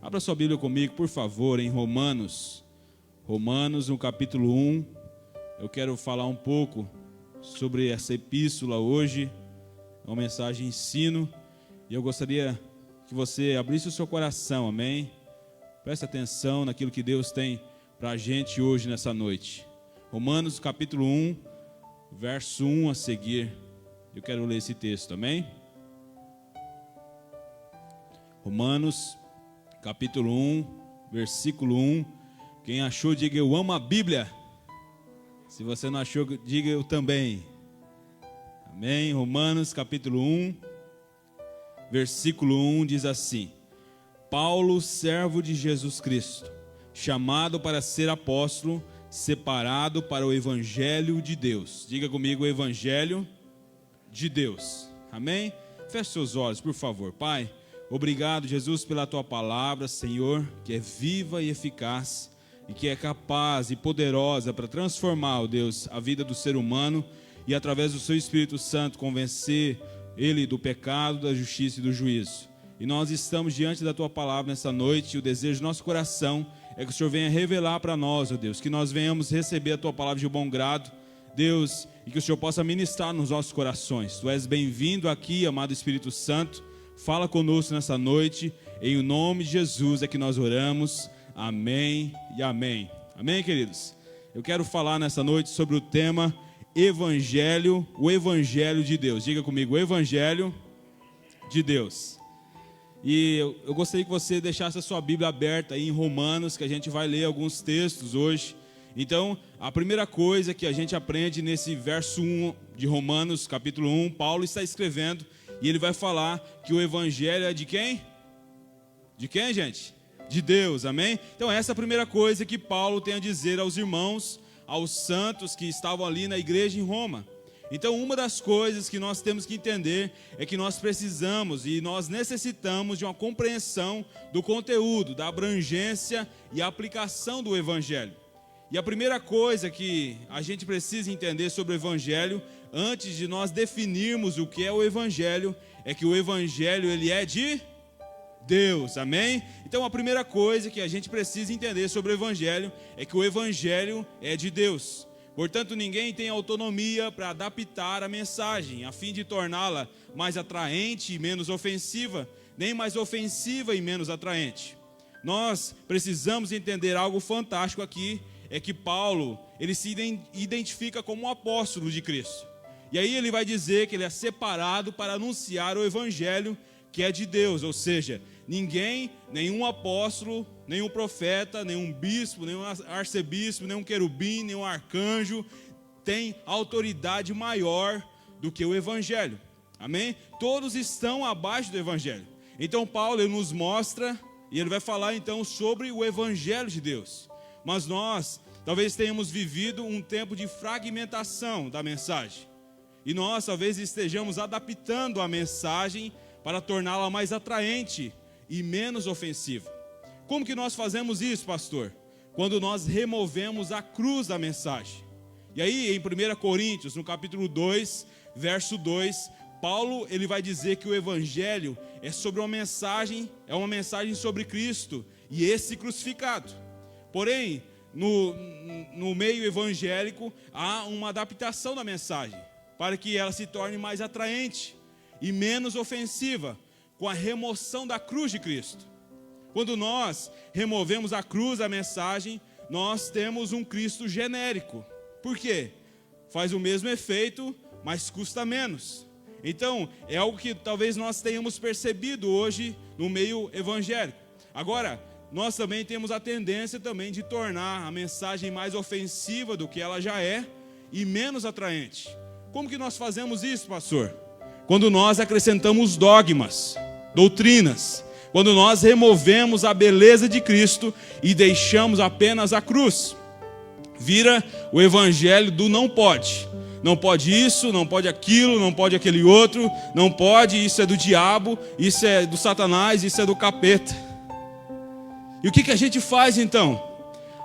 Abra sua Bíblia comigo, por favor, em Romanos. Romanos, no capítulo 1. Eu quero falar um pouco sobre essa epístola hoje. É uma mensagem de ensino. E eu gostaria que você abrisse o seu coração, amém? Preste atenção naquilo que Deus tem para a gente hoje, nessa noite. Romanos, capítulo 1, verso 1 a seguir. Eu quero ler esse texto, amém? Romanos, capítulo 1, versículo 1. Quem achou, diga eu amo a Bíblia. Se você não achou, diga eu também. Amém? Romanos, capítulo 1, versículo 1 diz assim: Paulo, servo de Jesus Cristo, chamado para ser apóstolo, separado para o Evangelho de Deus. Diga comigo, o Evangelho de Deus. Amém? Feche seus olhos, por favor. Pai, obrigado, Jesus, pela Tua palavra, Senhor, que é viva e eficaz e que é capaz e poderosa para transformar, ó Deus, a vida do ser humano e, através do Seu Espírito Santo, convencer ele do pecado, da justiça e do juízo. E nós estamos diante da Tua palavra nessa noite, e o desejo do nosso coração é que o Senhor venha revelar para nós, ó Deus, que nós venhamos receber a Tua palavra de bom grado, Deus, e que o Senhor possa ministrar nos nossos corações. Tu és bem-vindo aqui, amado Espírito Santo. Fala conosco nessa noite, em nome de Jesus é que nós oramos, amém e amém. Amém, queridos? Eu quero falar nessa noite sobre o tema Evangelho, o Evangelho de Deus. Diga comigo, o Evangelho de Deus. E eu gostaria que você deixasse a sua Bíblia aberta aí em Romanos, que a gente vai ler alguns textos hoje. Então, a primeira coisa que a gente aprende nesse verso 1 de Romanos, capítulo 1, Paulo está escrevendo e ele vai falar que o Evangelho é de quem? De quem, gente? De Deus, amém? Então, essa é a primeira coisa que Paulo tem a dizer aos irmãos, aos santos que estavam ali na igreja em Roma. Então, uma das coisas que nós temos que entender é que nós precisamos e nós necessitamos de uma compreensão do conteúdo, da abrangência e aplicação do Evangelho. E a primeira coisa que a gente precisa entender sobre o Evangelho, antes de nós definirmos o que é o Evangelho, é que o Evangelho ele é de Deus, amém? Então a primeira coisa que a gente precisa entender sobre o Evangelho é que o Evangelho é de Deus. Portanto, ninguém tem autonomia para adaptar a mensagem, a fim de torná-la mais atraente e menos ofensiva, nem mais ofensiva e menos atraente. Nós precisamos entender algo fantástico aqui, é que Paulo, ele se identifica como um apóstolo de Cristo. E aí ele vai dizer que ele é separado para anunciar o Evangelho que é de Deus, ou seja, ninguém, nenhum apóstolo, nenhum profeta, nenhum bispo, nenhum arcebispo, nenhum querubim, nenhum arcanjo tem autoridade maior do que o Evangelho, amém? Todos estão abaixo do Evangelho. Então Paulo ele nos mostra, e ele vai falar então sobre o Evangelho de Deus. Mas nós talvez tenhamos vivido um tempo de fragmentação da mensagem. E nós talvez estejamos adaptando a mensagem para torná-la mais atraente e menos ofensiva. Como que nós fazemos isso, pastor? Quando nós removemos a cruz da mensagem. E aí, em 1 Coríntios, no capítulo 2, verso 2, Paulo ele vai dizer que o Evangelho é sobre uma mensagem sobre Cristo e esse crucificado. Porém, no meio evangélico, há uma adaptação da mensagem, para que ela se torne mais atraente e menos ofensiva, com a remoção da cruz de Cristo. Quando nós removemos a cruz da mensagem, nós temos um Cristo genérico. Por quê? Faz o mesmo efeito, mas custa menos. Então, é algo que talvez nós tenhamos percebido hoje no meio evangélico. Agora, nós também temos a tendência também de tornar a mensagem mais ofensiva do que ela já é e menos atraente. Como que nós fazemos isso, pastor? Quando nós acrescentamos dogmas, doutrinas, quando nós removemos a beleza de Cristo e deixamos apenas a cruz. Vira o evangelho do não pode. Não pode isso, não pode aquilo, não pode aquele outro, não pode, isso é do diabo, isso é do Satanás, isso é do capeta. E o que a gente faz então?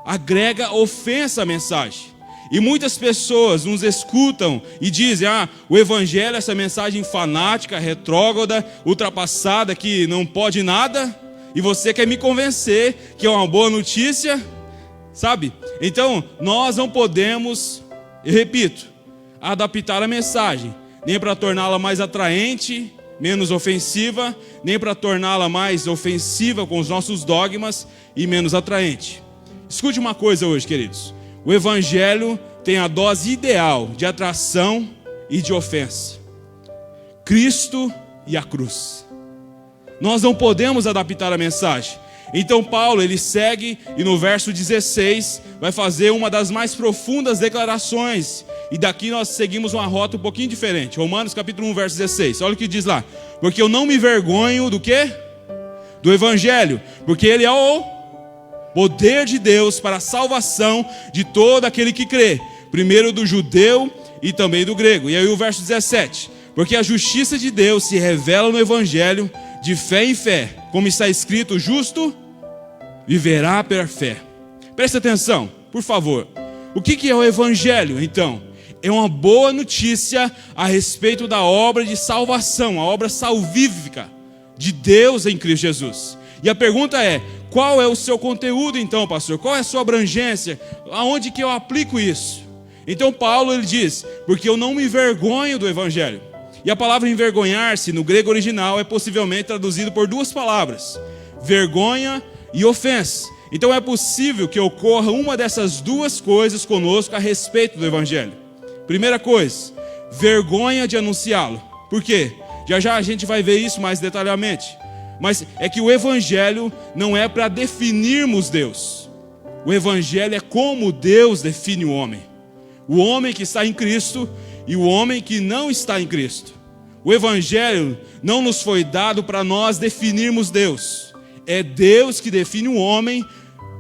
Agrega ofensa à mensagem. E muitas pessoas nos escutam e dizem, o evangelho é essa mensagem fanática, retrógrada, ultrapassada, que não pode nada. e você quer me convencer que é uma boa notícia, sabe? Então, nós não podemos, eu repito, adaptar a mensagem, nem para torná-la mais atraente, menos ofensiva, nem para torná-la mais ofensiva com os nossos dogmas e menos atraente. Escute uma coisa hoje, queridos. O Evangelho tem a dose ideal de atração e de ofensa. Cristo e a cruz. Nós não podemos adaptar a mensagem. Então Paulo, ele segue e no verso 16 vai fazer uma das mais profundas declarações. E daqui nós seguimos uma rota um pouquinho diferente. Romanos capítulo 1, verso 16. Olha o que diz lá. Porque eu não me vergonho do quê? Do Evangelho. Porque ele é o poder de Deus para a salvação de todo aquele que crê. Primeiro do judeu e também do grego. E aí o verso 17. Porque a justiça de Deus se revela no Evangelho de fé em fé. Como está escrito, o justo viverá pela fé. Preste atenção, por favor. O que é o Evangelho, então? É uma boa notícia a respeito da obra de salvação, a obra salvífica de Deus em Cristo Jesus. E a pergunta é, qual é o seu conteúdo então, pastor? Qual é a sua abrangência? Aonde que eu aplico isso? Então Paulo, ele diz, porque eu não me envergonho do Evangelho. E a palavra envergonhar-se, no grego original, é possivelmente traduzido por duas palavras, vergonha e ofensa. Então é possível que ocorra uma dessas duas coisas conosco a respeito do Evangelho. Primeira coisa, vergonha de anunciá-lo. Por quê? Já já a gente vai ver isso mais detalhadamente. Mas é que o Evangelho não é para definirmos Deus. O Evangelho é como Deus define o homem. O homem que está em Cristo e o homem que não está em Cristo. O Evangelho não nos foi dado para nós definirmos Deus. É Deus que define o homem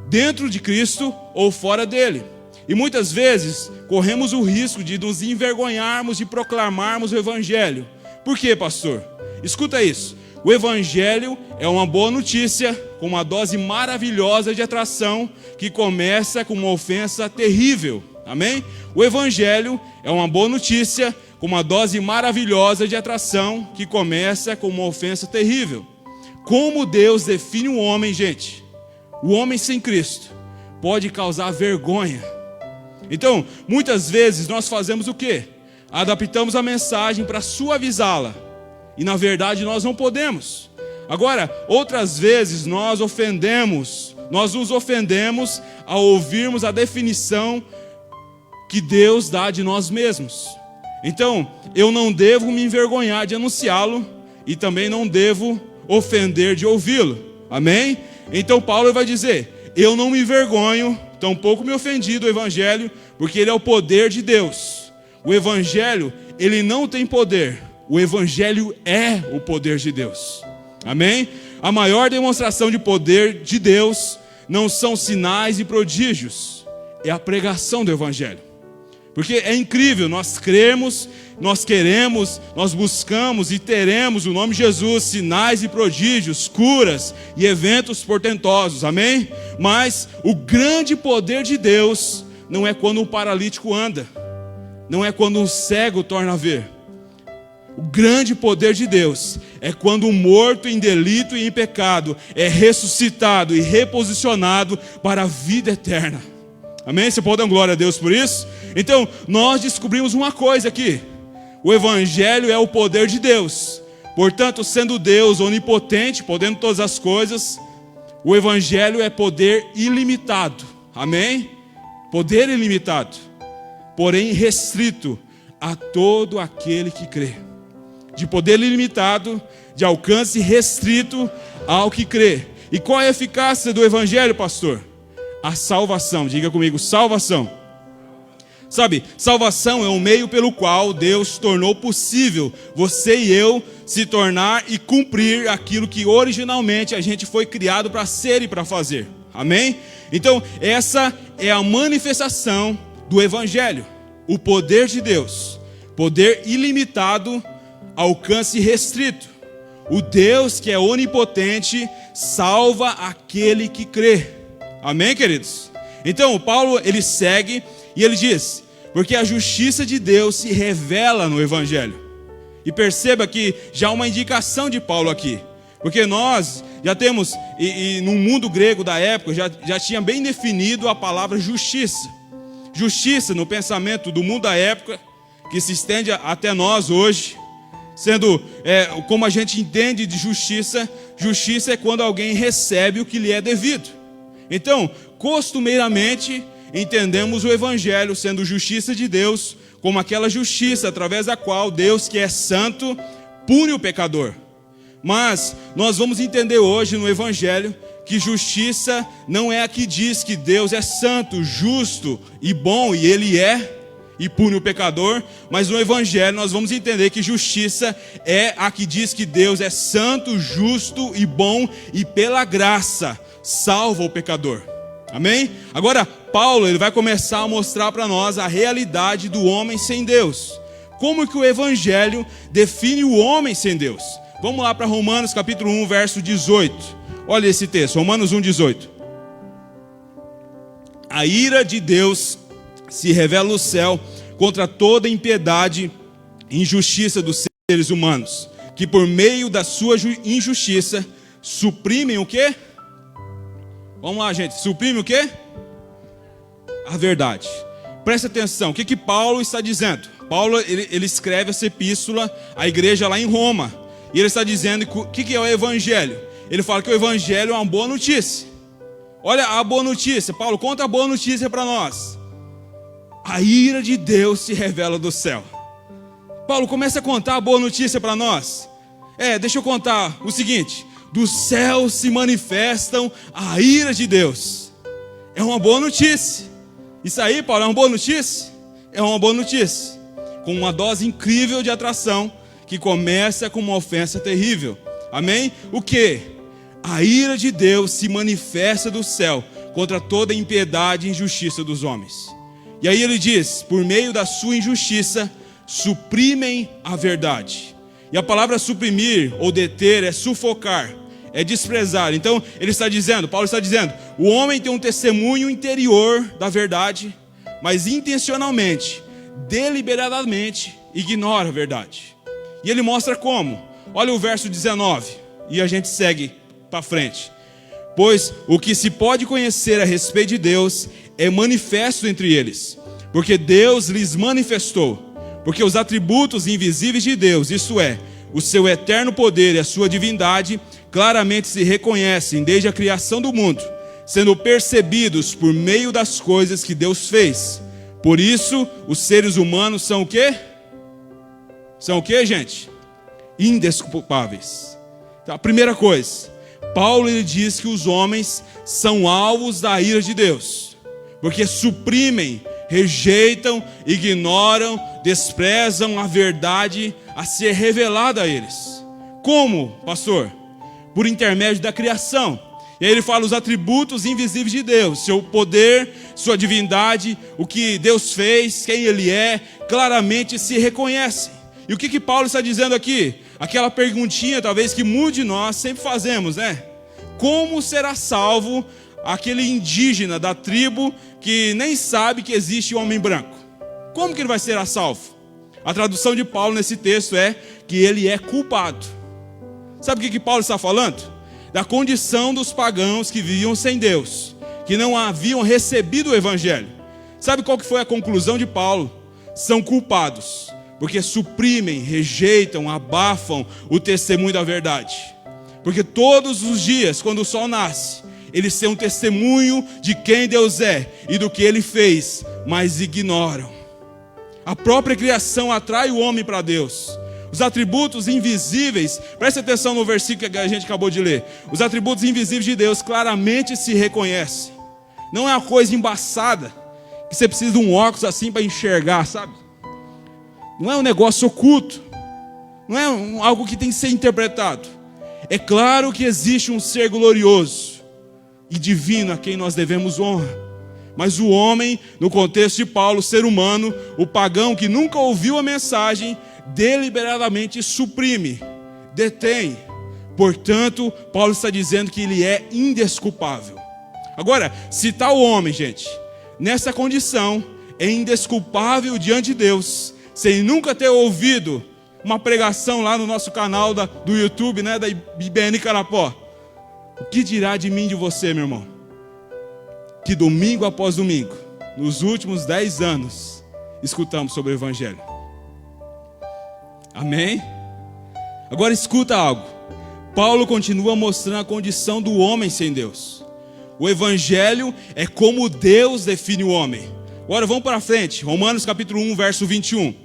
dentro de Cristo ou fora dele. E muitas vezes corremos o risco de nos envergonharmos de proclamarmos o Evangelho. Por quê, pastor? Escuta isso. O Evangelho é uma boa notícia com uma dose maravilhosa de atração que começa com uma ofensa terrível. Amém? O Evangelho é uma boa notícia com uma dose maravilhosa de atração que começa com uma ofensa terrível. Como Deus define o homem, gente? O homem sem Cristo pode causar vergonha. Então, muitas vezes nós fazemos o quê? Adaptamos a mensagem para suavizá-la. E na verdade nós não podemos. Agora, outras vezes nós nos ofendemos ao ouvirmos a definição que Deus dá de nós mesmos. Então, eu não devo me envergonhar de anunciá-lo e também não devo ofender de ouvi-lo. Amém? Então Paulo vai dizer, eu não me envergonho, tampouco me ofendi do Evangelho, porque ele é o poder de Deus. O Evangelho, ele não tem poder. O Evangelho é o poder de Deus. Amém? A maior demonstração de poder de Deus não são sinais e prodígios, é a pregação do Evangelho. Porque é incrível, nós cremos, nós queremos, nós buscamos e teremos o nome de Jesus, sinais e prodígios, curas e eventos portentosos, amém? Mas o grande poder de Deus não é quando um paralítico anda, não é quando um cego torna a ver. O grande poder de Deus é quando um morto em delito e em pecado é ressuscitado e reposicionado para a vida eterna. Amém? Você pode dar glória a Deus por isso? Então, nós descobrimos uma coisa aqui. O Evangelho é o poder de Deus. Portanto, sendo Deus onipotente, podendo todas as coisas, o Evangelho é poder ilimitado. Amém? Poder ilimitado. Porém, restrito a todo aquele que crê. De poder ilimitado, de alcance restrito ao que crê. E qual é a eficácia do Evangelho, pastor? A salvação, diga comigo, salvação. Sabe, salvação é um meio pelo qual Deus tornou possível você e eu se tornar e cumprir aquilo que originalmente a gente foi criado para ser e para fazer. Amém? Então, essa é a manifestação do Evangelho. O poder de Deus, poder ilimitado, alcance restrito. O Deus que é onipotente salva aquele que crê. Amém, queridos? Então, Paulo, ele segue e ele diz, porque a justiça de Deus se revela no Evangelho. E perceba que já há uma indicação de Paulo aqui. Porque nós já temos, e no mundo grego da época, já tinha bem definido a palavra justiça. Justiça no pensamento do mundo da época, que se estende até nós hoje, sendo, como a gente entende de justiça, justiça é quando alguém recebe o que lhe é devido. Então, costumeiramente, entendemos o Evangelho sendo justiça de Deus, como aquela justiça através da qual Deus, que é santo, pune o pecador. Mas nós vamos entender hoje no Evangelho que justiça não é a que diz que Deus é santo, justo e bom, e Ele é, e pune o pecador. Mas no Evangelho nós vamos entender que justiça é a que diz que Deus é santo, justo e bom, e pela graça salva o pecador. Amém? Agora Paulo ele vai começar a mostrar para nós a realidade do homem sem Deus. Como que o Evangelho define o homem sem Deus? Vamos lá para Romanos capítulo 1, verso 18. Olha esse texto, Romanos 1, 18. A ira de Deus se revela no céu contra toda impiedade e injustiça dos seres humanos, que por meio da sua injustiça suprimem o quê? Vamos lá, gente, suprimem o quê? A verdade. Presta atenção, o que Paulo está dizendo? Paulo ele escreve essa epístola à igreja lá em Roma. E ele está dizendo o que é o Evangelho. Ele fala que o Evangelho é uma boa notícia. Olha a boa notícia. Paulo, conta a boa notícia para nós. A ira de Deus se revela do céu. Paulo, começa a contar a boa notícia para nós. Deixa eu contar o seguinte. Do céu se manifestam a ira de Deus. É uma boa notícia. Isso aí, Paulo, é uma boa notícia? É uma boa notícia. Com uma dose incrível de atração, que começa com uma ofensa terrível. Amém? O que? A ira de Deus se manifesta do céu contra toda a impiedade e injustiça dos homens. E aí ele diz, por meio da sua injustiça, suprimem a verdade. E a palavra suprimir ou deter é sufocar, é desprezar. Então ele está dizendo, Paulo está dizendo, o homem tem um testemunho interior da verdade, mas intencionalmente, deliberadamente, ignora a verdade. E ele mostra como. Olha o verso 19. E a gente segue para frente. Pois o que se pode conhecer a respeito de Deus é manifesto entre eles, porque Deus lhes manifestou. Porque os atributos invisíveis de Deus, isto é, o seu eterno poder e a sua divindade, claramente se reconhecem desde a criação do mundo, sendo percebidos por meio das coisas que Deus fez. Por isso, os seres humanos são o quê? São o que, gente? Indesculpáveis. Então, a primeira coisa, Paulo ele diz que os homens são alvos da ira de Deus, porque suprimem, rejeitam, ignoram, desprezam a verdade a ser revelada a eles. Como, pastor? Por intermédio da criação. E aí ele fala os atributos invisíveis de Deus, seu poder, sua divindade, o que Deus fez, quem Ele é, claramente se reconhecem. E o que Paulo está dizendo aqui? Aquela perguntinha talvez que muitos de nós sempre fazemos, né? Como será salvo aquele indígena da tribo que nem sabe que existe um homem branco? Como que ele vai ser salvo? A tradução de Paulo nesse texto é que ele é culpado. Sabe o que Paulo está falando? Da condição dos pagãos que viviam sem Deus, que não haviam recebido o Evangelho. Sabe qual que foi a conclusão de Paulo? São culpados, porque suprimem, rejeitam, abafam o testemunho da verdade. Porque todos os dias, quando o sol nasce, eles têm um testemunho de quem Deus é e do que Ele fez, mas ignoram. A própria criação atrai o homem para Deus. Os atributos invisíveis, preste atenção no versículo que a gente acabou de ler. Os atributos invisíveis de Deus claramente se reconhecem. Não é uma coisa embaçada, que você precisa de um óculos assim para enxergar, sabe? Não é um negócio oculto. Não é algo que tem que ser interpretado. É claro que existe um ser glorioso e divino a quem nós devemos honra. Mas o homem, no contexto de Paulo, o ser humano, o pagão que nunca ouviu a mensagem, deliberadamente suprime, detém. Portanto, Paulo está dizendo que ele é indesculpável. Agora, se tal homem, gente, nessa condição, é indesculpável diante de Deus, sem nunca ter ouvido uma pregação lá no nosso canal do YouTube, né, da IBN Carapó. O que dirá de mim e de você, meu irmão? Que domingo após domingo, nos últimos 10 anos, escutamos sobre o Evangelho. Amém? Agora escuta algo. Paulo continua mostrando a condição do homem sem Deus. O Evangelho é como Deus define o homem. Agora vamos para frente, Romanos capítulo 1, verso 21.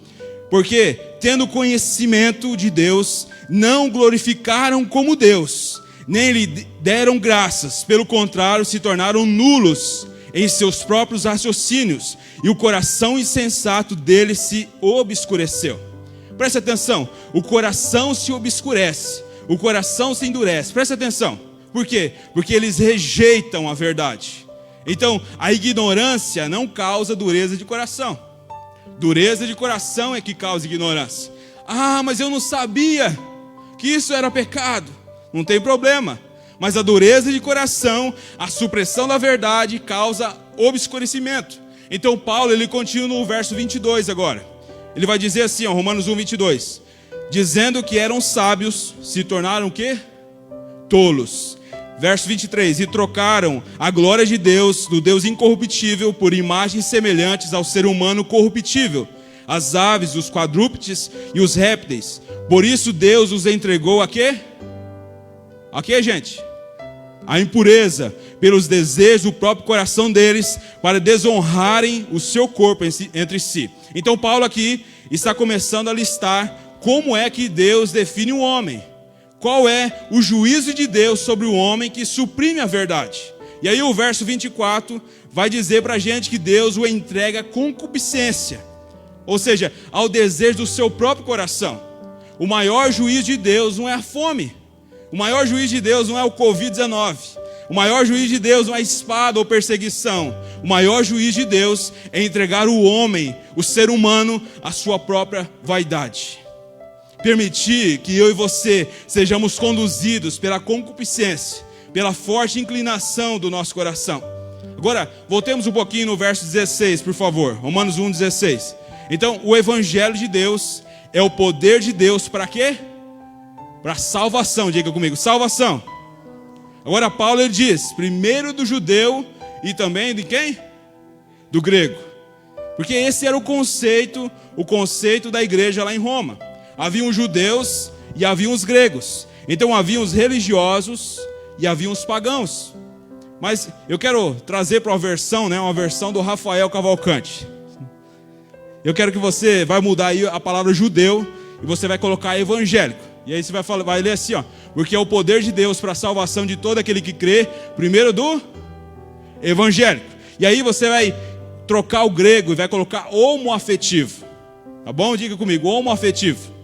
Porque, tendo conhecimento de Deus, não glorificaram como Deus, nem lhe deram graças. Pelo contrário, se tornaram nulos em seus próprios raciocínios, e o coração insensato deles se obscureceu. Preste atenção, o coração se obscurece, o coração se endurece. Preste atenção, por quê? Porque eles rejeitam a verdade. Então, a ignorância não causa dureza de coração. Dureza de coração é que causa ignorância. Ah, mas eu não sabia que isso era pecado. Não tem problema. Mas a dureza de coração, a supressão da verdade, causa obscurecimento. Então Paulo, ele continua no verso 22 agora. Ele vai dizer assim, ó, Romanos 1, 22. Dizendo que eram sábios, se tornaram o quê? Tolos. Verso 23. E trocaram a glória de Deus, do Deus incorruptível, por imagens semelhantes ao ser humano corruptível, as aves, os quadrúpedes e os répteis. Por isso Deus os entregou a quê? A quê, gente? A impureza, pelos desejos do próprio coração deles, para desonrarem o seu corpo entre si. Então Paulo aqui está começando a listar como é que Deus define o homem. Qual é o juízo de Deus sobre o homem que suprime a verdade. E aí o verso 24 vai dizer para a gente que Deus o entrega à concupiscência, ou seja, ao desejo do seu próprio coração. O maior juízo de Deus não é a fome. O maior juízo de Deus não é o Covid-19. O maior juízo de Deus não é a espada ou perseguição. O maior juízo de Deus é entregar o homem, o ser humano, à sua própria vaidade. Permitir que eu e você sejamos conduzidos pela concupiscência, pela forte inclinação do nosso coração. Agora, voltemos um pouquinho no verso 16, por favor. Romanos 1, 16. Então, o Evangelho de Deus é o poder de Deus para quê? Para salvação, diga comigo, salvação. Agora Paulo ele diz, primeiro do judeu e também de quem? Do grego. Porque esse era o conceito da igreja lá em Roma. Haviam os judeus e haviam os gregos. Então haviam os religiosos e haviam os pagãos. Mas eu quero trazer para uma versão do Rafael Cavalcante. Eu quero que você vai mudar aí a palavra judeu e você vai colocar evangélico. E aí você vai ler assim, ó. Porque é o poder de Deus para a salvação de todo aquele que crê, primeiro do evangélico. E aí você vai trocar o grego e vai colocar homoafetivo. Tá bom? Diga comigo, homoafetivo.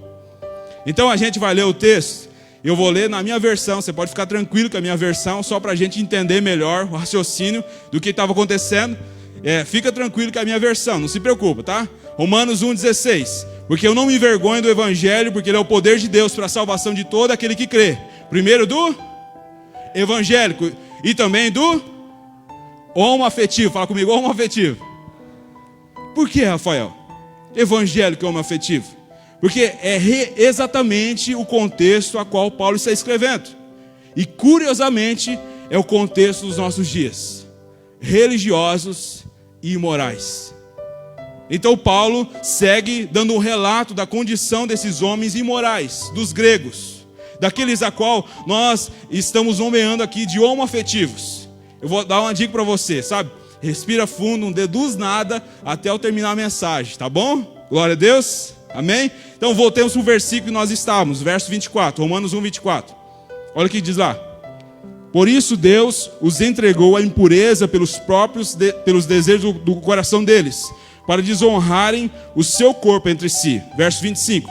Então a gente vai ler o texto. Eu vou ler na minha versão. Você pode ficar tranquilo com a minha versão, só para a gente entender melhor o raciocínio do que estava acontecendo. Fica tranquilo com a minha versão, não se preocupa, tá? Romanos 1,16. Porque eu não me envergonho do Evangelho, porque ele é o poder de Deus para a salvação de todo aquele que crê. Primeiro do evangélico e também do homoafetivo. Fala comigo, homoafetivo. Por que, Rafael? Evangélico e homoafetivo. Porque é exatamente o contexto a qual Paulo está escrevendo. E curiosamente é o contexto dos nossos dias. Religiosos e imorais. Então Paulo segue dando um relato da condição desses homens imorais, dos gregos, daqueles a qual nós estamos nomeando aqui de homoafetivos. Eu vou dar uma dica para você, sabe? Respira fundo, não deduz nada até eu terminar a mensagem, tá bom? Glória a Deus, amém? Então voltemos para o versículo que nós estávamos, verso 24, Romanos 1, 24. Olha o que diz lá. Por isso Deus os entregou à impureza pelos desejos do coração deles, para desonrarem o seu corpo entre si. Verso 25.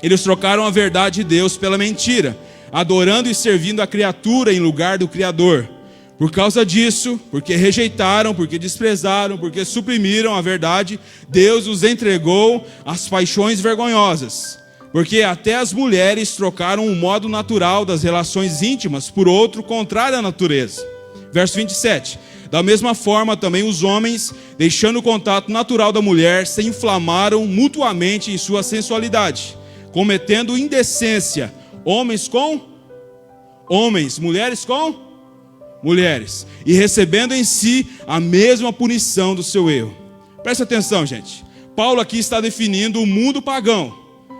Eles trocaram a verdade de Deus pela mentira, adorando e servindo a criatura em lugar do Criador. Por causa disso, porque rejeitaram, porque desprezaram, porque suprimiram a verdade, Deus os entregou às paixões vergonhosas. Porque até as mulheres trocaram o modo natural das relações íntimas por outro contrário à natureza. Verso 27. Da mesma forma, também os homens, deixando o contato natural da mulher, se inflamaram mutuamente em sua sensualidade, cometendo indecência, homens com homens, mulheres com mulheres, e recebendo em si a mesma punição do seu erro. Presta atenção, gente. Paulo aqui está definindo o mundo pagão,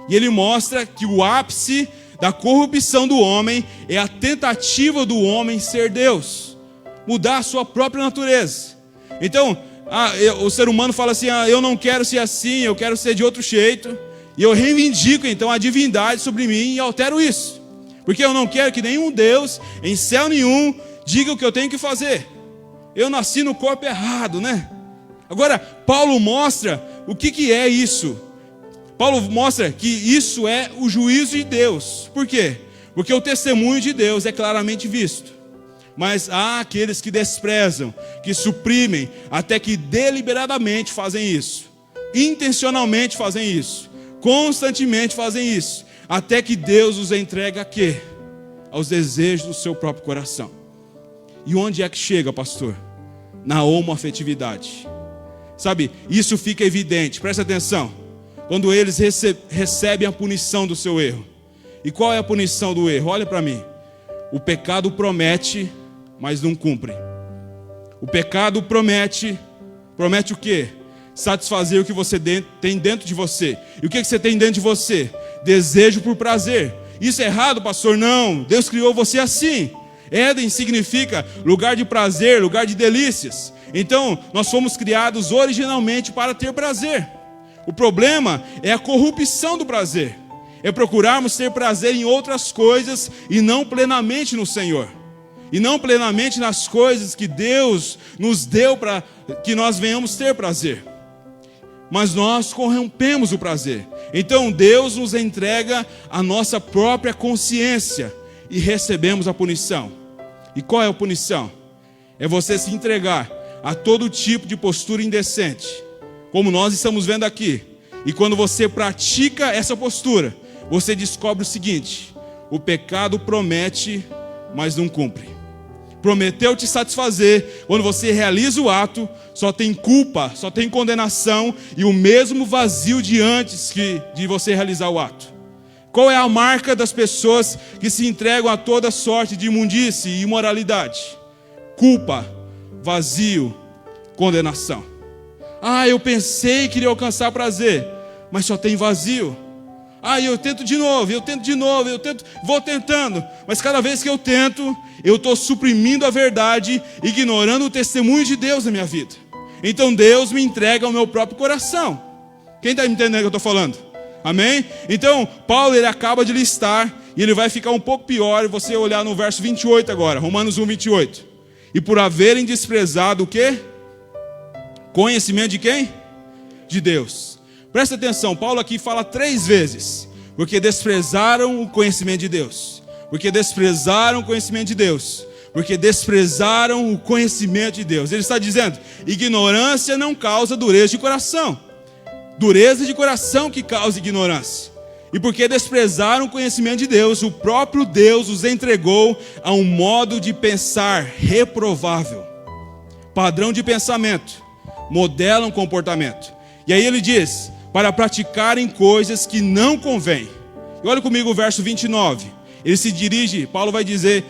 e ele mostra que o ápice da corrupção do homem é a tentativa do homem ser Deus, mudar a sua própria natureza. Então, o ser humano fala assim, eu não quero ser assim, eu quero ser de outro jeito, e eu reivindico então a divindade sobre mim e altero isso, porque eu não quero que nenhum Deus, em céu nenhum, diga o que eu tenho que fazer. Eu nasci no corpo errado, né? Agora, Paulo mostra o que é isso. Paulo mostra que isso é o juízo de Deus. Por quê? Porque o testemunho de Deus é claramente visto. Mas há aqueles que desprezam, que suprimem, até que deliberadamente fazem isso. Intencionalmente fazem isso. Constantemente fazem isso. Até que Deus os entrega a quê? Aos desejos do seu próprio coração. E onde é que chega, pastor? Na homoafetividade. Sabe, isso fica evidente, presta atenção. Quando eles recebem a punição do seu erro. E qual é a punição do erro? Olha para mim. O pecado promete, mas não cumpre. O pecado promete o quê? Satisfazer o que você tem dentro de você. E o que você tem dentro de você? Desejo por prazer. Isso é errado, pastor? Não, Deus criou você assim. Éden significa lugar de prazer, lugar de delícias. Então, nós fomos criados originalmente para ter prazer. O problema é a corrupção do prazer. É procurarmos ter prazer em outras coisas e não plenamente no Senhor. E não plenamente nas coisas que Deus nos deu para que nós venhamos ter prazer. Mas nós corrompemos o prazer. Então Deus nos entrega a nossa própria consciência e recebemos a punição. E qual é a punição? É você se entregar a todo tipo de postura indecente, como nós estamos vendo aqui. E quando você pratica essa postura, você descobre o seguinte: o pecado promete, mas não cumpre. Prometeu te satisfazer, quando você realiza o ato, só tem culpa, só tem condenação e o mesmo vazio de antes de você realizar o ato. Qual é a marca das pessoas que se entregam a toda sorte de imundície e imoralidade? Culpa, vazio, condenação. Eu pensei que iria alcançar prazer, mas só tem vazio. Eu tento de novo, vou tentando, mas cada vez que eu tento, eu estou suprimindo a verdade, ignorando o testemunho de Deus na minha vida. Então Deus me entrega o meu próprio coração. Quem está entendendo o que eu estou falando? Amém? Então, Paulo ele acaba de listar, e ele vai ficar um pouco pior, e você olhar no verso 28 agora, Romanos 1, 28. E por haverem desprezado o quê? Conhecimento de quem? De Deus. Presta atenção, Paulo aqui fala 3 vezes. Porque desprezaram o conhecimento de Deus. Porque desprezaram o conhecimento de Deus. Porque desprezaram o conhecimento de Deus. Ele está dizendo, ignorância não causa dureza de coração. Dureza de coração que causa ignorância. E porque desprezaram o conhecimento de Deus, o próprio Deus os entregou a um modo de pensar reprovável. Padrão de pensamento. Modelam comportamento. E aí ele diz, para praticarem coisas que não convêm. E olha comigo o verso 29. Ele se dirige, Paulo vai dizer,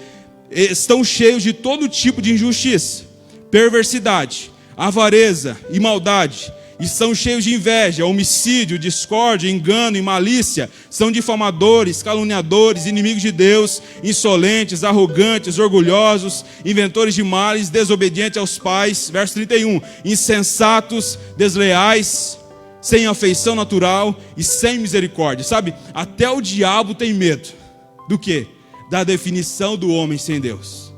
estão cheios de todo tipo de injustiça, perversidade, avareza e maldade. E são cheios de inveja, homicídio, discórdia, engano e malícia. São difamadores, caluniadores, inimigos de Deus, insolentes, arrogantes, orgulhosos, inventores de males, desobedientes aos pais. Verso 31. Insensatos, desleais, sem afeição natural e sem misericórdia. Sabe, até o diabo tem medo. Do quê? Da definição do homem sem Deus.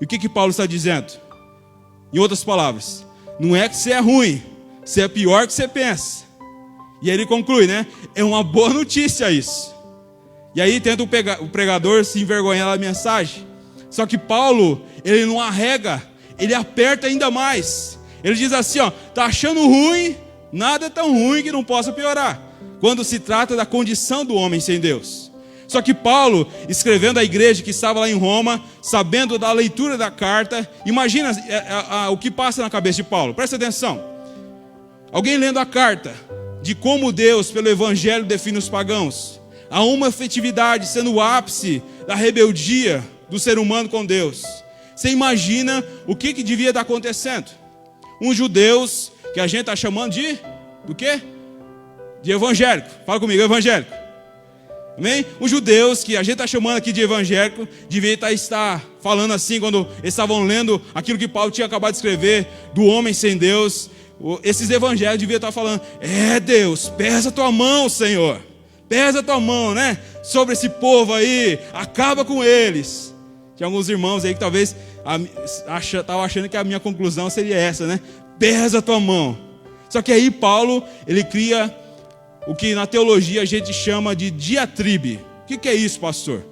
E o que Paulo está dizendo? Em outras palavras, não é que você é ruim, você é pior que você pensa. E aí ele conclui, né? É uma boa notícia isso. E aí tenta o pregador se envergonhar da mensagem. Só que Paulo, ele não arrega, ele aperta ainda mais. Ele diz assim, tá achando ruim? Nada é tão ruim que não possa piorar. Quando se trata da condição do homem sem Deus. Só que Paulo, escrevendo à igreja que estava lá em Roma, sabendo da leitura da carta, imagina o que passa na cabeça de Paulo. Presta atenção. Alguém lendo a carta de como Deus, pelo evangelho, define os pagãos. a homoafetividade sendo o ápice da rebeldia do ser humano com Deus. Você imagina o que devia estar acontecendo? Uns judeus que a gente está chamando do quê? De evangélico. Fala comigo, evangélico. Amém? Os judeus que a gente está chamando aqui de evangélico devia estar falando assim quando eles estavam lendo aquilo que Paulo tinha acabado de escrever do homem sem Deus. Esses evangélicos deviam estar falando: Deus, pesa a tua mão, Senhor. Pesa a tua mão, né? Sobre esse povo aí, acaba com eles. Tinha alguns irmãos aí que talvez estavam achando que a minha conclusão seria essa, né? Pesa a tua mão. Só que aí Paulo, ele cria o que na teologia a gente chama de diatribe. O que é isso, pastor?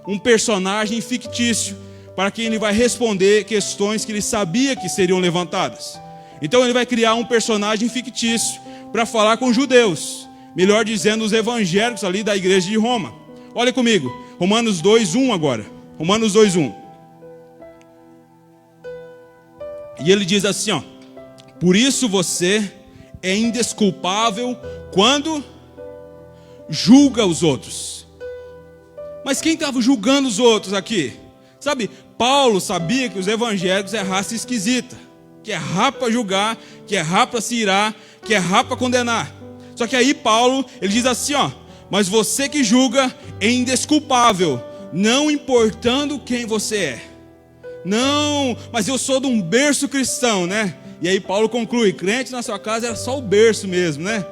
Um personagem fictício para quem ele vai responder questões que ele sabia que seriam levantadas. Então ele vai criar um personagem fictício para falar com os judeus, melhor dizendo, os evangélicos ali da igreja de Roma. Olha comigo, Romanos 2:1 agora. Romanos 2:1. E ele diz assim, ó: por isso você é indesculpável quando julga os outros. Mas quem estava julgando os outros aqui? Sabe, Paulo sabia que os evangélicos é raça esquisita, que é rápido para julgar, que é rápido para se irar, que é rápido para condenar. Só que aí Paulo, ele diz assim, ó: mas você que julga é indesculpável, não importando quem você é. Não, mas eu sou de um berço cristão, né? E aí Paulo conclui: crente na sua casa era só o berço mesmo, né?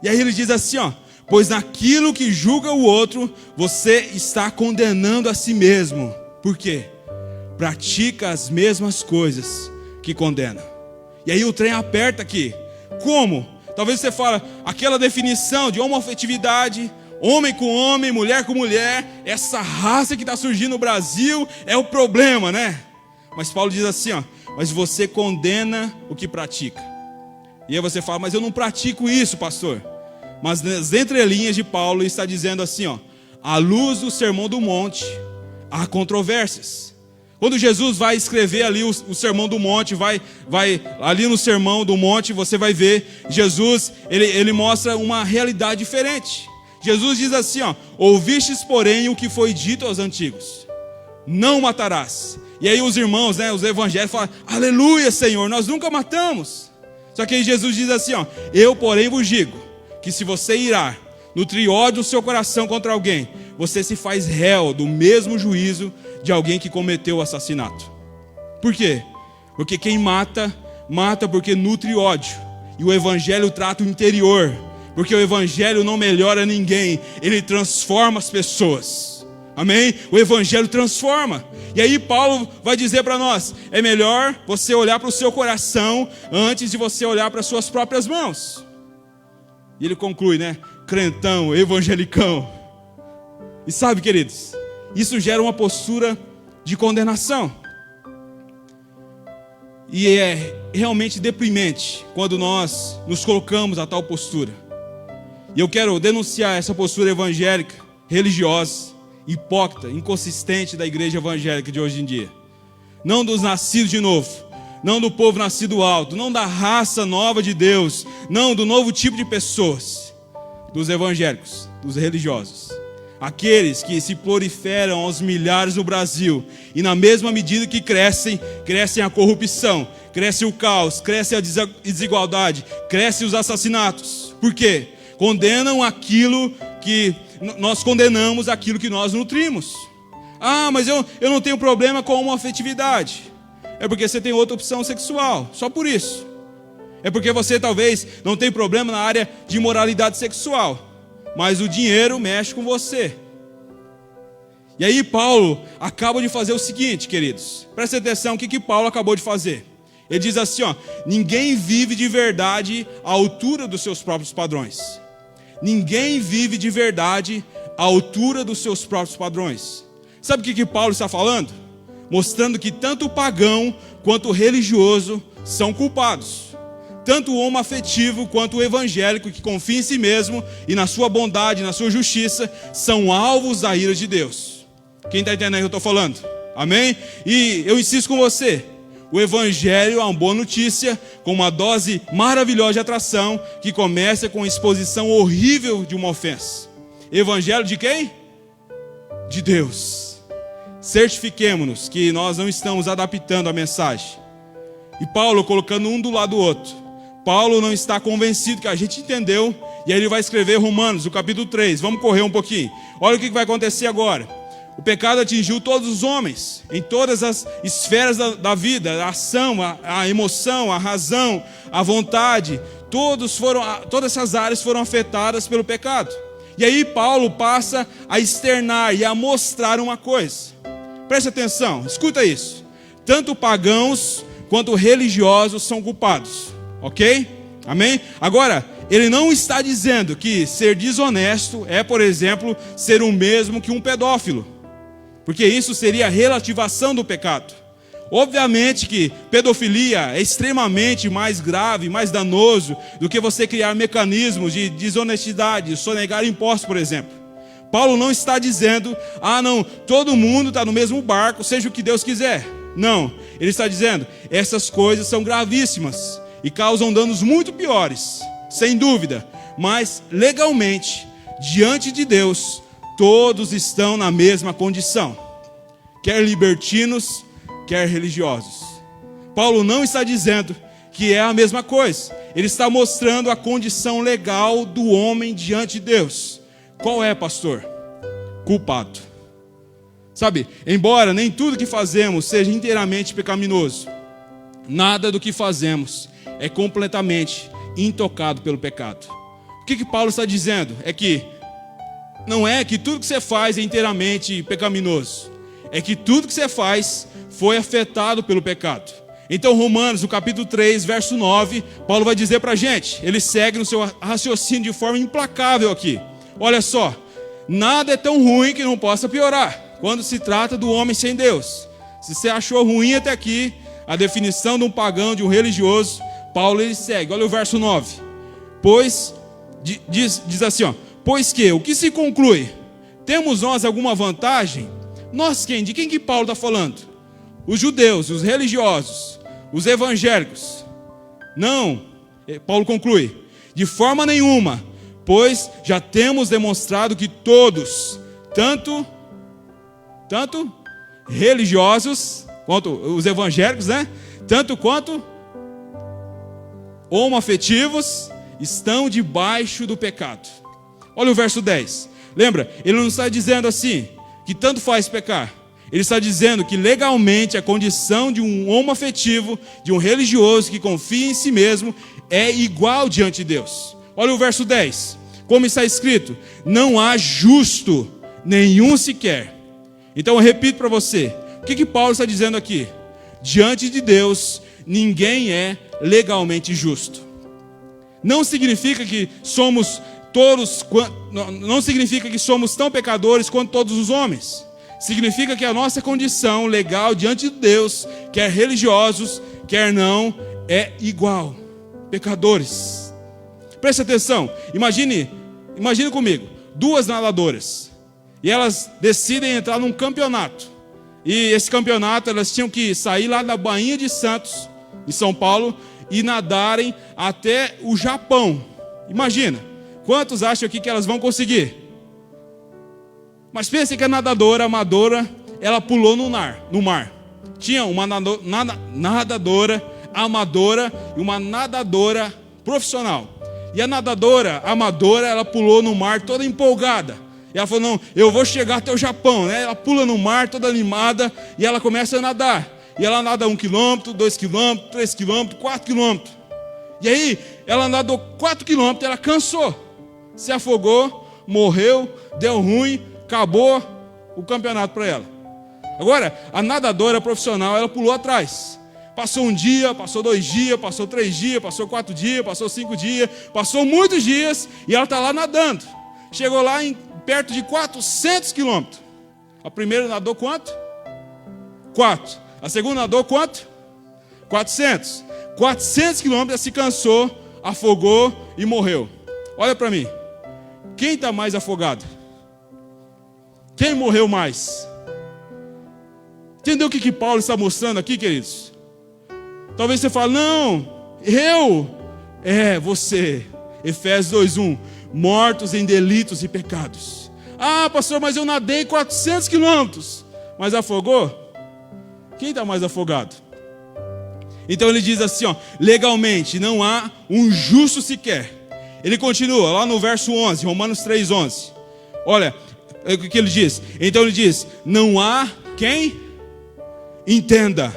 E aí ele diz assim, ó: pois naquilo que julga o outro, você está condenando a si mesmo. Por quê? Pratica as mesmas coisas que condena. E aí o trem aperta aqui. Como? Talvez você fale, aquela definição de homoafetividade, homem com homem, mulher com mulher, essa raça que está surgindo no Brasil é o problema, né? Mas Paulo diz assim, ó: mas você condena o que pratica. E aí você fala: mas eu não pratico isso, pastor. Mas nas entrelinhas de Paulo está dizendo assim, ó: à luz do Sermão do Monte, há controvérsias. Quando Jesus vai escrever ali o Sermão do Monte, vai ali no Sermão do Monte, você vai ver, Jesus, ele mostra uma realidade diferente. Jesus diz assim, ó: ouvistes, porém, o que foi dito aos antigos: não matarás. E aí os irmãos, né, os evangélicos falam: aleluia, Senhor, nós nunca matamos. Só que aí Jesus diz assim, ó: eu, porém, vos digo, que se você irar, nutrir ódio no seu coração contra alguém, você se faz réu do mesmo juízo de alguém que cometeu o assassinato. Por quê? Porque quem mata, mata porque nutre ódio. E o evangelho trata o interior. Porque o evangelho não melhora ninguém, ele transforma as pessoas. Amém? O evangelho transforma. E aí Paulo vai dizer para nós: é melhor você olhar para o seu coração antes de você olhar para as suas próprias mãos. E ele conclui, né? Crentão, evangelicão. E sabe, queridos, isso gera uma postura de condenação. E é realmente deprimente quando nós nos colocamos a tal postura. E eu quero denunciar essa postura evangélica, religiosa, hipócrita, inconsistente da igreja evangélica de hoje em dia. Não dos nascidos de novo, não do povo nascido alto, não da raça nova de Deus, não do novo tipo de pessoas, dos evangélicos, dos religiosos. Aqueles que se proliferam aos milhares no Brasil, e na mesma medida que crescem a corrupção, cresce o caos, cresce a desigualdade, cresce os assassinatos. Por quê? Condenam aquilo que nós condenamos, aquilo que nós nutrimos. Ah, mas eu não tenho problema com a homoafetividade. É porque você tem outra opção sexual, só por isso. É porque você talvez não tem problema na área de moralidade sexual, mas o dinheiro mexe com você. E aí Paulo acaba de fazer o seguinte, queridos. Presta atenção, o que Paulo acabou de fazer. Ele diz assim, ó: ninguém vive de verdade à altura dos seus próprios padrões. Ninguém vive de verdade à altura dos seus próprios padrões. Sabe o que Paulo está falando? Mostrando que tanto o pagão quanto o religioso são culpados. Tanto o homoafetivo quanto o evangélico que confia em si mesmo e na sua bondade, na sua justiça, são alvos da ira de Deus. Quem está entendendo o que eu estou falando? Amém? E eu insisto com você: o evangelho é uma boa notícia, com uma dose maravilhosa de atração, que começa com a exposição horrível de uma ofensa. Evangelho de quem? De Deus. Certifiquemo-nos que nós não estamos adaptando a mensagem. E Paulo colocando um do lado do outro. Paulo não está convencido que a gente entendeu. E aí ele vai escrever Romanos, o capítulo 3. Vamos correr um pouquinho. Olha o que vai acontecer agora. O pecado atingiu todos os homens, em todas as esferas da vida. A ação, a emoção, a razão, a vontade. Todas essas áreas foram afetadas pelo pecado. E aí Paulo passa a externar e a mostrar uma coisa. Preste atenção, escuta isso. Tanto pagãos quanto religiosos são culpados. Ok? Amém? Agora, ele não está dizendo que ser desonesto é, por exemplo, ser o mesmo que um pedófilo. Porque isso seria a relativação do pecado. Obviamente que pedofilia é extremamente mais grave, mais danoso do que você criar mecanismos de desonestidade, sonegar impostos, por exemplo. Paulo não está dizendo, não, todo mundo está no mesmo barco, seja o que Deus quiser. Não, ele está dizendo, essas coisas são gravíssimas e causam danos muito piores, sem dúvida. Mas legalmente, diante de Deus, todos estão na mesma condição. Quer libertinos, quer religiosos. Paulo não está dizendo que é a mesma coisa. Ele está mostrando a condição legal do homem diante de Deus. Qual é, pastor? Culpado. Sabe, embora nem tudo que fazemos seja inteiramente pecaminoso, nada do que fazemos é completamente intocado pelo pecado. O que Paulo está dizendo? É que não é que tudo que você faz é inteiramente pecaminoso. É que tudo que você faz foi afetado pelo pecado. Então Romanos, no capítulo 3, verso 9, Paulo vai dizer para a gente, ele segue no seu raciocínio de forma implacável aqui. Olha só, nada é tão ruim que não possa piorar, quando se trata do homem sem Deus. Se você achou ruim até aqui, a definição de um pagão, de um religioso, Paulo ele segue, olha o verso 9. Pois, diz assim, pois que, o que se conclui? Temos nós alguma vantagem? Nós quem? De quem que Paulo está falando? Os judeus, os religiosos, os evangélicos. Não, Paulo conclui, de forma nenhuma, pois já temos demonstrado que todos, tanto religiosos, quanto os evangélicos, tanto quanto homoafetivos, estão debaixo do pecado. Olha o verso 10. Lembra, ele não está dizendo assim, que tanto faz pecar. Ele está dizendo que legalmente a condição de um homoafetivo, de um religioso que confia em si mesmo, é igual diante de Deus. Olha o verso 10. Como está escrito, não há justo nenhum sequer. Então eu repito para você, o que Paulo está dizendo aqui? Diante de Deus, ninguém é legalmente justo. Não significa que somos todos, não significa que somos tão pecadores quanto todos os homens. Significa que a nossa condição legal diante de Deus, quer religiosos, quer não, é igual. Pecadores. Preste atenção, imagine comigo, duas nadadoras. E elas decidem entrar num campeonato. E esse campeonato, elas tinham que sair lá da Baía de Santos, em São Paulo, e nadarem até o Japão. Imagina, quantos acham aqui que elas vão conseguir? Mas pensem que a nadadora amadora, ela pulou no mar. Tinha uma nadadora amadora e uma nadadora profissional. E a nadadora amadora, ela pulou no mar toda empolgada. E ela falou, não, eu vou chegar até o Japão, né? Ela pula no mar toda animada e ela começa a nadar. E ela nada 1 quilômetro, 2 quilômetros, 3 quilômetros, 4 quilômetros. E aí, ela nadou 4 quilômetros, ela cansou. Se afogou, morreu, deu ruim, acabou o campeonato para ela. Agora, a nadadora profissional, ela pulou atrás. Passou um dia, passou 2 dias, passou 3 dias, passou 4 dias, passou 5 dias, passou muitos dias e ela está lá nadando. Chegou lá perto de 400 quilômetros. A primeira nadou quanto? 4. A segunda nadou quanto? 400. 400 quilômetros, ela se cansou, afogou e morreu. Olha para mim. Quem está mais afogado? Quem morreu mais? Entendeu o que Paulo está mostrando aqui, queridos? Talvez você fale, não, você. Efésios 2:1. Mortos em delitos e pecados. Ah, pastor, mas eu nadei 400 quilômetros. Mas afogou? Quem está mais afogado? Então ele diz assim, ó, legalmente, não há um justo sequer. Ele continua lá no verso 11, Romanos 3:11. Olha o que ele diz. Então ele diz, não há quem entenda.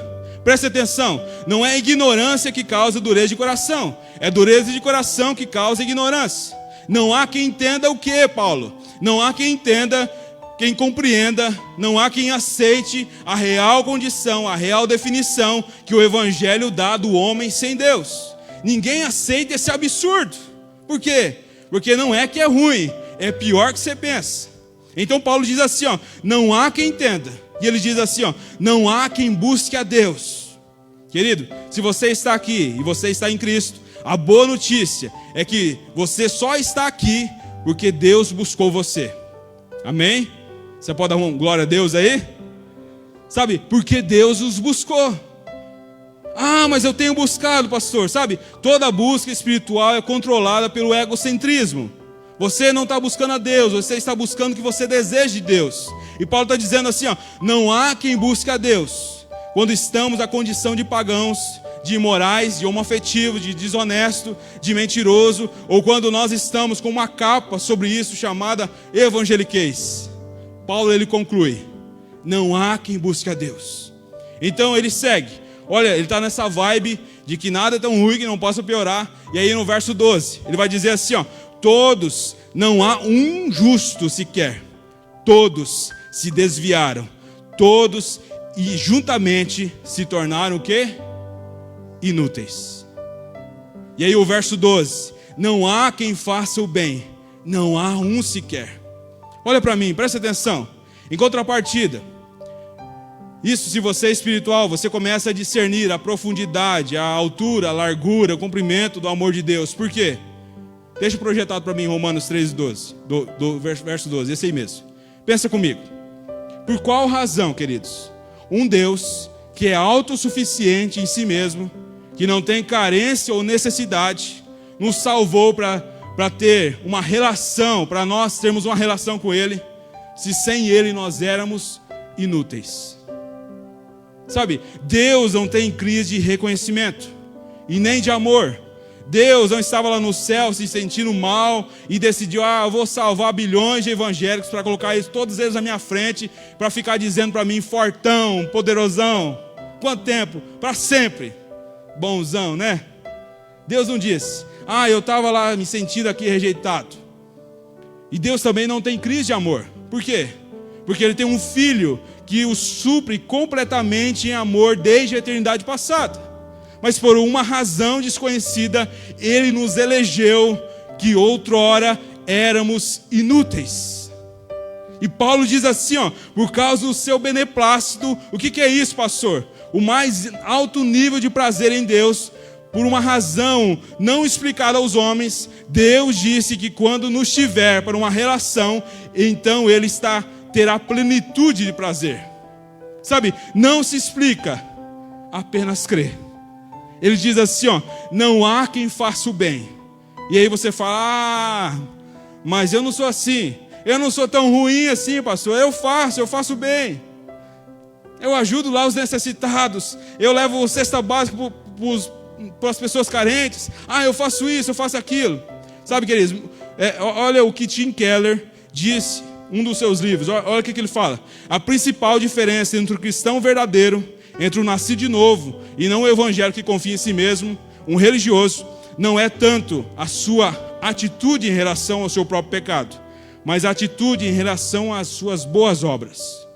Preste atenção, não é ignorância que causa dureza de coração, é dureza de coração que causa ignorância. Não há quem entenda o que, Paulo? Não há quem entenda, quem compreenda, não há quem aceite a real condição, a real definição que o Evangelho dá do homem sem Deus. Ninguém aceita esse absurdo. Por quê? Porque não é que é ruim, é pior que você pensa. Então Paulo diz assim, ó, não há quem entenda. E ele diz assim, ó, não há quem busque a Deus. Querido, se você está aqui e você está em Cristo, a boa notícia é que você só está aqui porque Deus buscou você. Amém? Você pode dar uma glória a Deus aí? Sabe, porque Deus os buscou. Ah, mas eu tenho buscado, pastor. Sabe, toda busca espiritual é controlada pelo egocentrismo. Você não está buscando a Deus, você está buscando o que você deseja de Deus. E Paulo está dizendo assim, ó, não há quem busque a Deus. Quando estamos na condição de pagãos, de imorais, de homoafetivo, de desonesto, de mentiroso, ou quando nós estamos com uma capa sobre isso chamada evangeliquez. Paulo ele conclui, não há quem busque a Deus. Então ele segue, olha, ele está nessa vibe de que nada é tão ruim que não possa piorar. E aí no verso 12, ele vai dizer assim, ó, todos, não há um justo sequer, todos se desviaram, todos e juntamente se tornaram o quê? Inúteis. E aí o verso 12, não há quem faça o bem, não há um sequer. Olha para mim, presta atenção. Em contrapartida, isso se você é espiritual, você começa a discernir a profundidade, a altura, a largura, o comprimento do amor de Deus. Por quê? Deixa projetado para mim Romanos 3:12, do verso 12, esse aí mesmo. Pensa comigo. Por qual razão, queridos? Um Deus que é autossuficiente em si mesmo, que não tem carência ou necessidade, nos salvou para ter uma relação, para nós termos uma relação com Ele, se sem Ele nós éramos inúteis. Sabe, Deus não tem crise de reconhecimento e nem de amor. Deus não estava lá no céu se sentindo mal e decidiu, eu vou salvar bilhões de evangélicos para colocar todos eles na minha frente, para ficar dizendo para mim, fortão, poderosão. Quanto tempo? Para sempre. Bonzão, né? Deus não disse, eu estava lá me sentindo aqui rejeitado. E Deus também não tem crise de amor. Por quê? Porque Ele tem um filho que o supre completamente em amor desde a eternidade passada. Mas por uma razão desconhecida, Ele nos elegeu que outrora éramos inúteis. E Paulo diz assim, por causa do seu beneplácito, o que é isso, pastor? O mais alto nível de prazer em Deus, por uma razão não explicada aos homens, Deus disse que quando nos tiver para uma relação, então Ele terá plenitude de prazer. Sabe, não se explica, apenas crê. Ele diz assim, não há quem faça o bem. E aí você fala, mas eu não sou assim. Eu não sou tão ruim assim, pastor. Eu faço bem. Eu ajudo lá os necessitados. Eu levo cesta básica para as pessoas carentes. Eu faço isso, eu faço aquilo. Sabe, queridos, olha o que Tim Keller disse em um dos seus livros. Olha o que ele fala. A principal diferença entre o cristão verdadeiro, entre o nascido de novo e não o evangélico que confia em si mesmo, um religioso, não é tanto a sua atitude em relação ao seu próprio pecado, mas a atitude em relação às suas boas obras.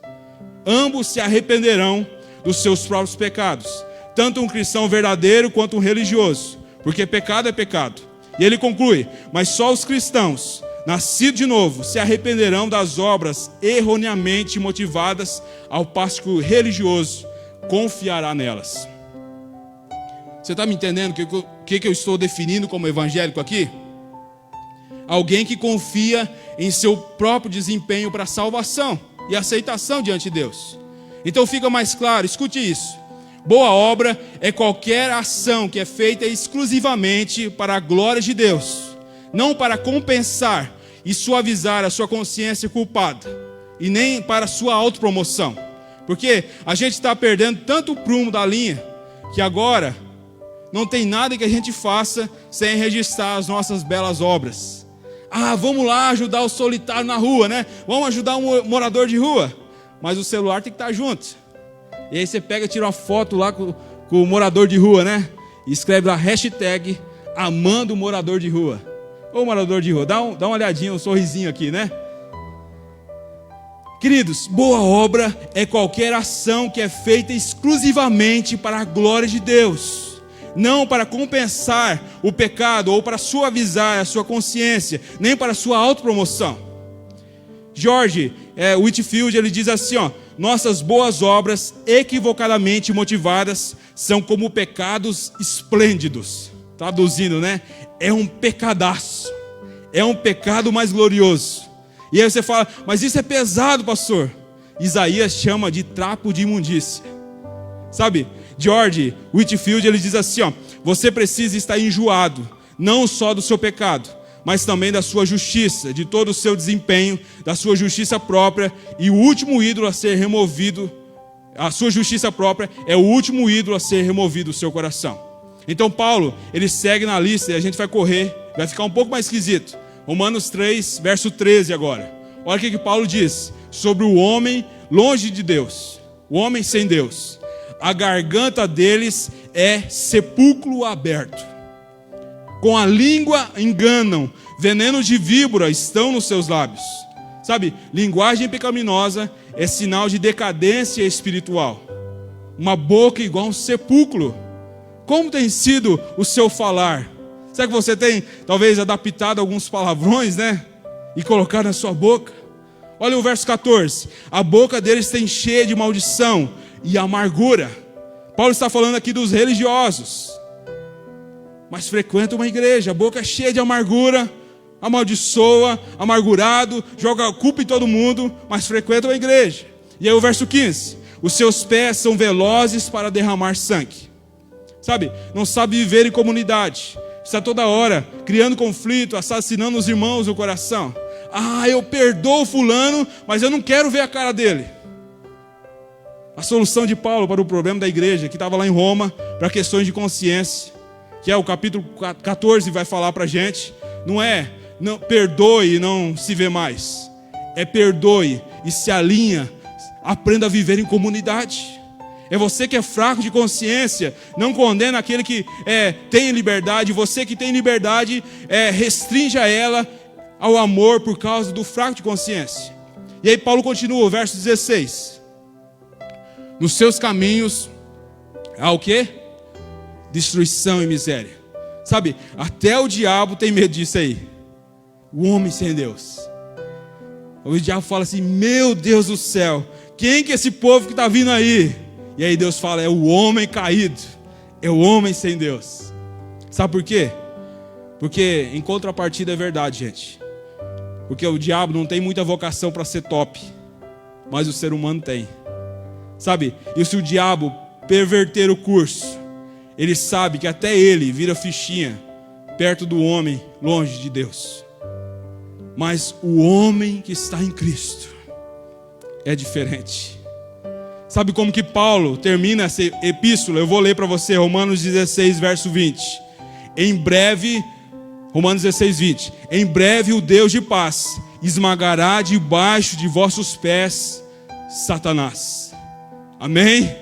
Ambos se arrependerão dos seus próprios pecados, tanto um cristão verdadeiro quanto um religioso, porque pecado é pecado. E ele conclui, mas só os cristãos nascidos de novo se arrependerão das obras erroneamente motivadas, ao passo que o religioso confiará nelas. Você está me entendendo o que eu estou definindo como evangélico aqui? Alguém que confia em seu próprio desempenho para a salvação e aceitação diante de Deus. Então fica mais claro, escute isso. Boa obra é qualquer ação que é feita exclusivamente para a glória de Deus, não para compensar e suavizar a sua consciência culpada, e nem para a sua autopromoção. Porque a gente está perdendo tanto o prumo da linha, que agora não tem nada que a gente faça sem registrar as nossas belas obras. Ah, vamos lá ajudar o solitário na rua, né? Vamos ajudar um morador de rua. Mas o celular tem que estar junto. E aí você pega e tira uma foto lá com o morador de rua, né? E escreve lá, hashtag, amando o morador de rua. Ô morador de rua, dá uma olhadinha, um sorrisinho aqui, né? Queridos, boa obra é qualquer ação que é feita exclusivamente para a glória de Deus, não para compensar o pecado ou para suavizar a sua consciência, nem para a sua autopromoção. George Whitefield, ele diz assim, ó, nossas boas obras equivocadamente motivadas são como pecados esplêndidos. Traduzindo, né? É um pecadaço, é um pecado mais glorioso. E aí você fala, mas isso é pesado, pastor. Isaías chama de trapo de imundícia. Sabe, George Whitefield, ele diz assim, ó, você precisa estar enjoado, não só do seu pecado, mas também da sua justiça, de todo o seu desempenho, da sua justiça própria, e o último ídolo a ser removido, a sua justiça própria é o último ídolo a ser removido do seu coração. Então Paulo, ele segue na lista e a gente vai correr, vai ficar um pouco mais esquisito. Romanos 3, verso 13 agora. Olha o que Paulo diz sobre o homem longe de Deus, o homem sem Deus. A garganta deles é sepulcro aberto. Com a língua enganam, veneno de víbora estão nos seus lábios. Sabe, linguagem pecaminosa é sinal de decadência espiritual. Uma boca igual a um sepulcro. Como tem sido o seu falar? Será que você tem, talvez, adaptado alguns palavrões, né? E colocado na sua boca? Olha o verso 14. A boca deles tem cheia de maldição e amargura. Paulo está falando aqui dos religiosos. Mas frequenta uma igreja, a boca é cheia de amargura, amaldiçoa, amargurado, joga a culpa em todo mundo, mas frequenta uma igreja. E aí o verso 15. Os seus pés são velozes para derramar sangue. Sabe, não sabe viver em comunidade. Está toda hora criando conflito, assassinando os irmãos no coração. Ah, eu perdoo fulano, mas eu não quero ver a cara dele. A solução de Paulo para o problema da igreja, que estava lá em Roma, para questões de consciência, que é o capítulo 14 vai falar para a gente, não é não, perdoe e não se vê mais. É perdoe e se alinha, aprenda a viver em comunidade. É você que é fraco de consciência, não condena aquele que tem liberdade. Você que tem liberdade, restrinja ela ao amor por causa do fraco de consciência. E aí Paulo continua, o verso 16. Nos seus caminhos há o quê? Destruição e miséria. Sabe, até o diabo tem medo disso aí. O homem sem Deus. O diabo fala assim, meu Deus do céu, quem que é esse povo que está vindo aí? E aí Deus fala, é o homem caído, é o homem sem Deus. Sabe por quê? Porque em contrapartida é verdade, gente. Porque o diabo não tem muita vocação para ser top, mas o ser humano tem. Sabe, e se o diabo perverter o curso, ele sabe que até ele vira fichinha perto do homem longe de Deus. Mas o homem que está em Cristo é diferente. Sabe como que Paulo termina essa epístola? Eu vou ler para você, Romanos 16, verso 20. Em breve, Romanos 16, 20. Em breve o Deus de paz esmagará debaixo de vossos pés Satanás. Amém?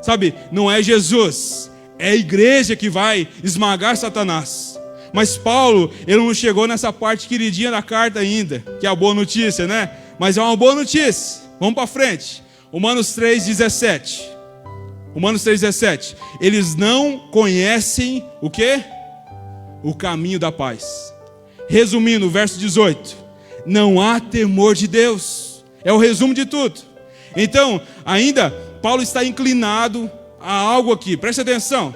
Sabe, não é Jesus, é a igreja que vai esmagar Satanás. Mas Paulo, ele não chegou nessa parte queridinha da carta ainda, que é a boa notícia, né? Mas é uma boa notícia. Vamos para frente. Romanos 3,17. Romanos 3,17. Eles não conhecem o quê? O caminho da paz. Resumindo, verso 18. Não há temor de Deus. É o resumo de tudo. Então, ainda, Paulo está inclinado a algo aqui. Preste atenção.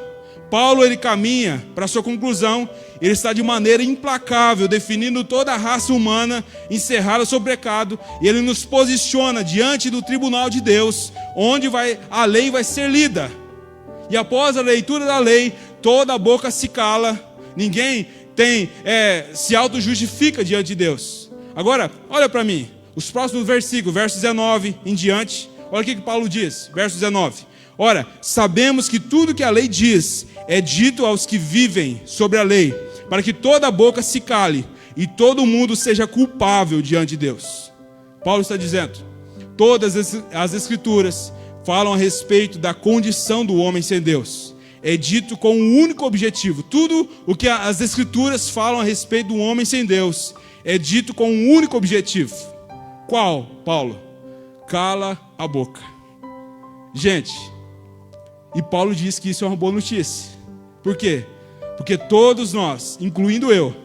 Paulo, ele caminha para a sua conclusão. Ele está de maneira implacável, definindo toda a raça humana encerrada sob pecado. E ele nos posiciona diante do tribunal de Deus, onde a lei vai ser lida. E após a leitura da lei, toda a boca se cala. Ninguém se auto-justifica diante de Deus. Agora, olha para mim, os próximos versículos, verso 19 em diante, olha o que Paulo diz, verso 19. Ora, sabemos que tudo que a lei diz é dito aos que vivem sobre a lei, para que toda boca se cale e todo mundo seja culpável diante de Deus. Paulo está dizendo, todas as escrituras falam a respeito da condição do homem sem Deus. É dito com um único objetivo. Tudo o que as escrituras falam a respeito do homem sem Deus é dito com um único objetivo. Qual, Paulo? Cala a boca. Gente, e Paulo diz que isso é uma boa notícia. Por quê? Porque todos nós, incluindo eu,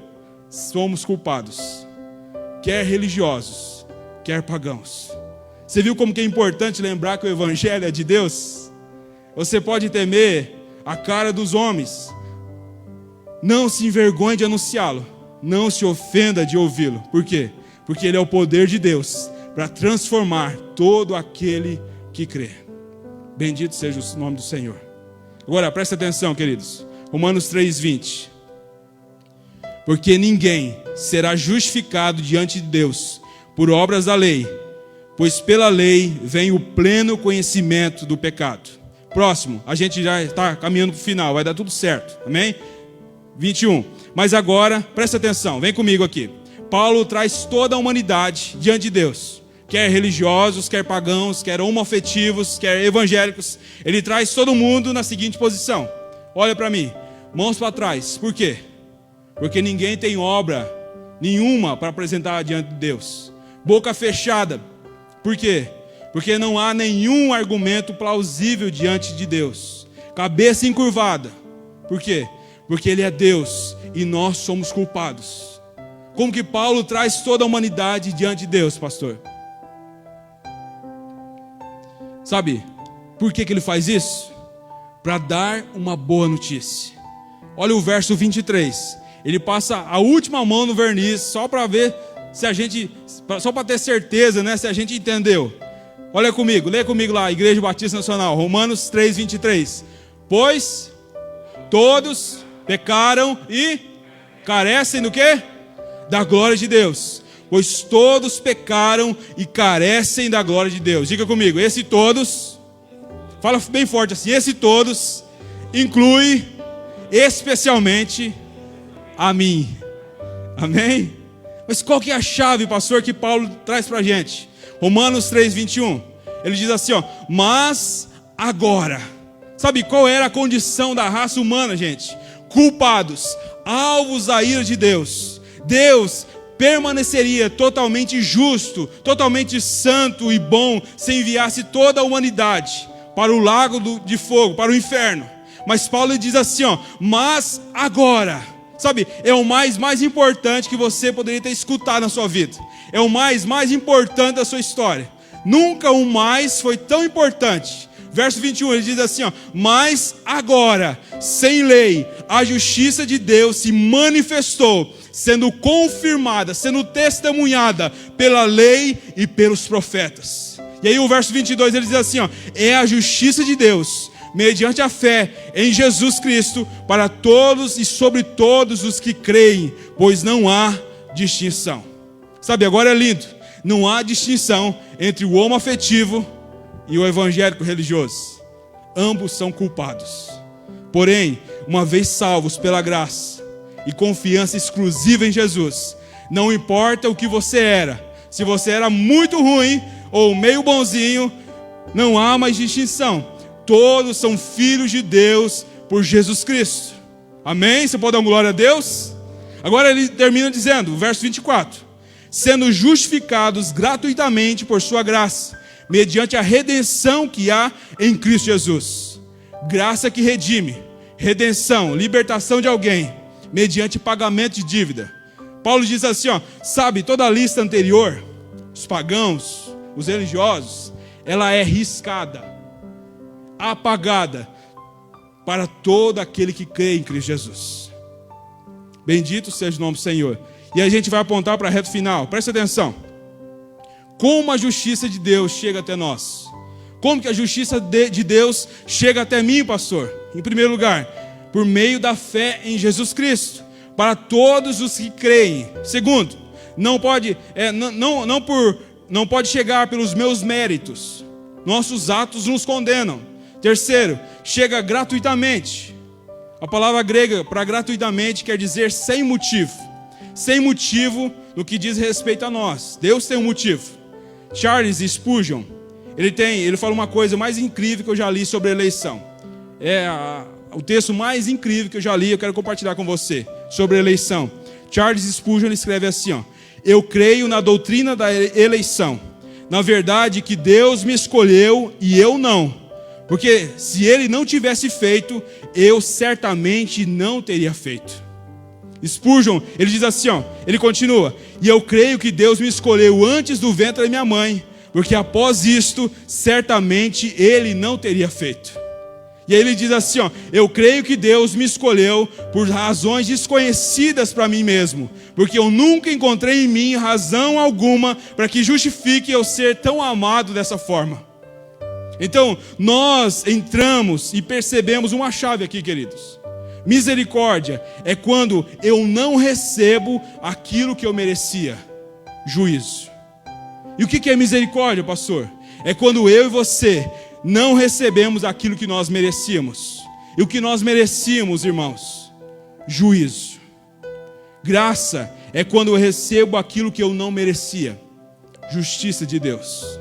somos culpados. Quer religiosos, quer pagãos. Você viu como que é importante lembrar que o evangelho é de Deus? Você pode temer a cara dos homens. Não se envergonhe de anunciá-lo. Não se ofenda de ouvi-lo. Por quê? Porque ele é o poder de Deus para transformar todo aquele que crê. Bendito seja o nome do Senhor. Agora, presta atenção, queridos. Romanos 3:20. Porque ninguém será justificado diante de Deus por obras da lei, pois pela lei vem o pleno conhecimento do pecado. Próximo, a gente já está caminhando para o final, vai dar tudo certo, amém? 21. Mas agora, presta atenção, vem comigo aqui. Paulo traz toda a humanidade diante de Deus. Quer religiosos, quer pagãos, quer homoafetivos, quer evangélicos. Ele traz todo mundo na seguinte posição. Olha para mim, mãos para trás. Por quê? Porque ninguém tem obra nenhuma para apresentar diante de Deus. Boca fechada. Por quê? Porque não há nenhum argumento plausível diante de Deus. Cabeça encurvada. Por quê? Porque Ele é Deus e nós somos culpados. Como que Paulo traz toda a humanidade diante de Deus, pastor? Sabe, por que ele faz isso? Para dar uma boa notícia. Olha o verso 23. Ele passa a última mão no verniz, só para ver se a gente, só para ter certeza, né, se a gente entendeu. Olha comigo, lê comigo lá, Igreja Batista Nacional, Romanos 3:23. Pois todos pecaram e carecem do quê? Da glória de Deus. Pois todos pecaram e carecem da glória de Deus. Diga comigo, esse todos, fala bem forte assim, esse todos inclui especialmente a mim. Amém? Mas qual que é a chave, pastor, que Paulo traz pra gente? Romanos 3:21. Ele diz assim, ó, mas agora. Sabe qual era a condição da raça humana, gente? Culpados, alvos da ira de Deus. Deus permaneceria totalmente justo, totalmente santo e bom, se enviasse toda a humanidade para o lago de fogo, para o inferno. Mas Paulo diz assim, ó, mas agora, sabe, é o mais importante que você poderia ter escutado na sua vida. É o mais importante da sua história. Nunca o mais foi tão importante. Verso 21, ele diz assim, ó, mas agora, sem lei, a justiça de Deus se manifestou, sendo confirmada, sendo testemunhada pela lei e pelos profetas. E aí o verso 22, ele diz assim, ó, é a justiça de Deus, mediante a fé em Jesus Cristo, para todos e sobre todos os que creem, pois não há distinção. Sabe, agora é lindo, não há distinção entre o homoafetivo e o evangélico religioso. Ambos são culpados. Porém, uma vez salvos pela graça e confiança exclusiva em Jesus, não importa o que você era, se você era muito ruim ou meio bonzinho, não há mais distinção. Todos são filhos de Deus por Jesus Cristo. Amém? Você pode dar uma glória a Deus? Agora ele termina dizendo, verso 24, sendo justificados gratuitamente por sua graça, mediante a redenção que há em Cristo Jesus. Graça que redime, redenção, libertação de alguém, mediante pagamento de dívida. Paulo diz assim, ó, sabe, toda a lista anterior, os pagãos, os religiosos, ela é riscada, apagada, para todo aquele que crê em Cristo Jesus. Bendito seja o nome do Senhor. E a gente vai apontar para a reta final, presta atenção. Como a justiça de Deus chega até nós? Como que a justiça de Deus chega até mim, pastor? Em primeiro lugar, por meio da fé em Jesus Cristo, para todos os que creem. Segundo, não pode chegar pelos meus méritos. Nossos atos nos condenam. Terceiro, chega gratuitamente. A palavra grega para gratuitamente quer dizer sem motivo. Sem motivo no que diz respeito a nós. Deus tem um motivo. Charles Spurgeon, ele fala uma coisa mais incrível que eu já li sobre a eleição. O texto mais incrível que eu já li, eu quero compartilhar com você sobre a eleição. Charles Spurgeon escreve assim, ó: eu creio na doutrina da eleição. Na verdade que Deus me escolheu e eu não. Porque se Ele não tivesse feito, eu certamente não teria feito. Spurgeon, ele diz assim, ó, ele continua: e eu creio que Deus me escolheu antes do ventre da minha mãe, porque após isto, certamente Ele não teria feito. E aí ele diz assim, ó: eu creio que Deus me escolheu por razões desconhecidas para mim mesmo, porque eu nunca encontrei em mim razão alguma para que justifique eu ser tão amado dessa forma. Então, nós entramos e percebemos uma chave aqui, queridos. Misericórdia é quando eu não recebo aquilo que eu merecia. Juízo. E o que é misericórdia, pastor? É quando eu e você não recebemos aquilo que nós merecíamos. E o que nós merecíamos, irmãos? Juízo. Graça é quando eu recebo aquilo que eu não merecia. Justiça de Deus.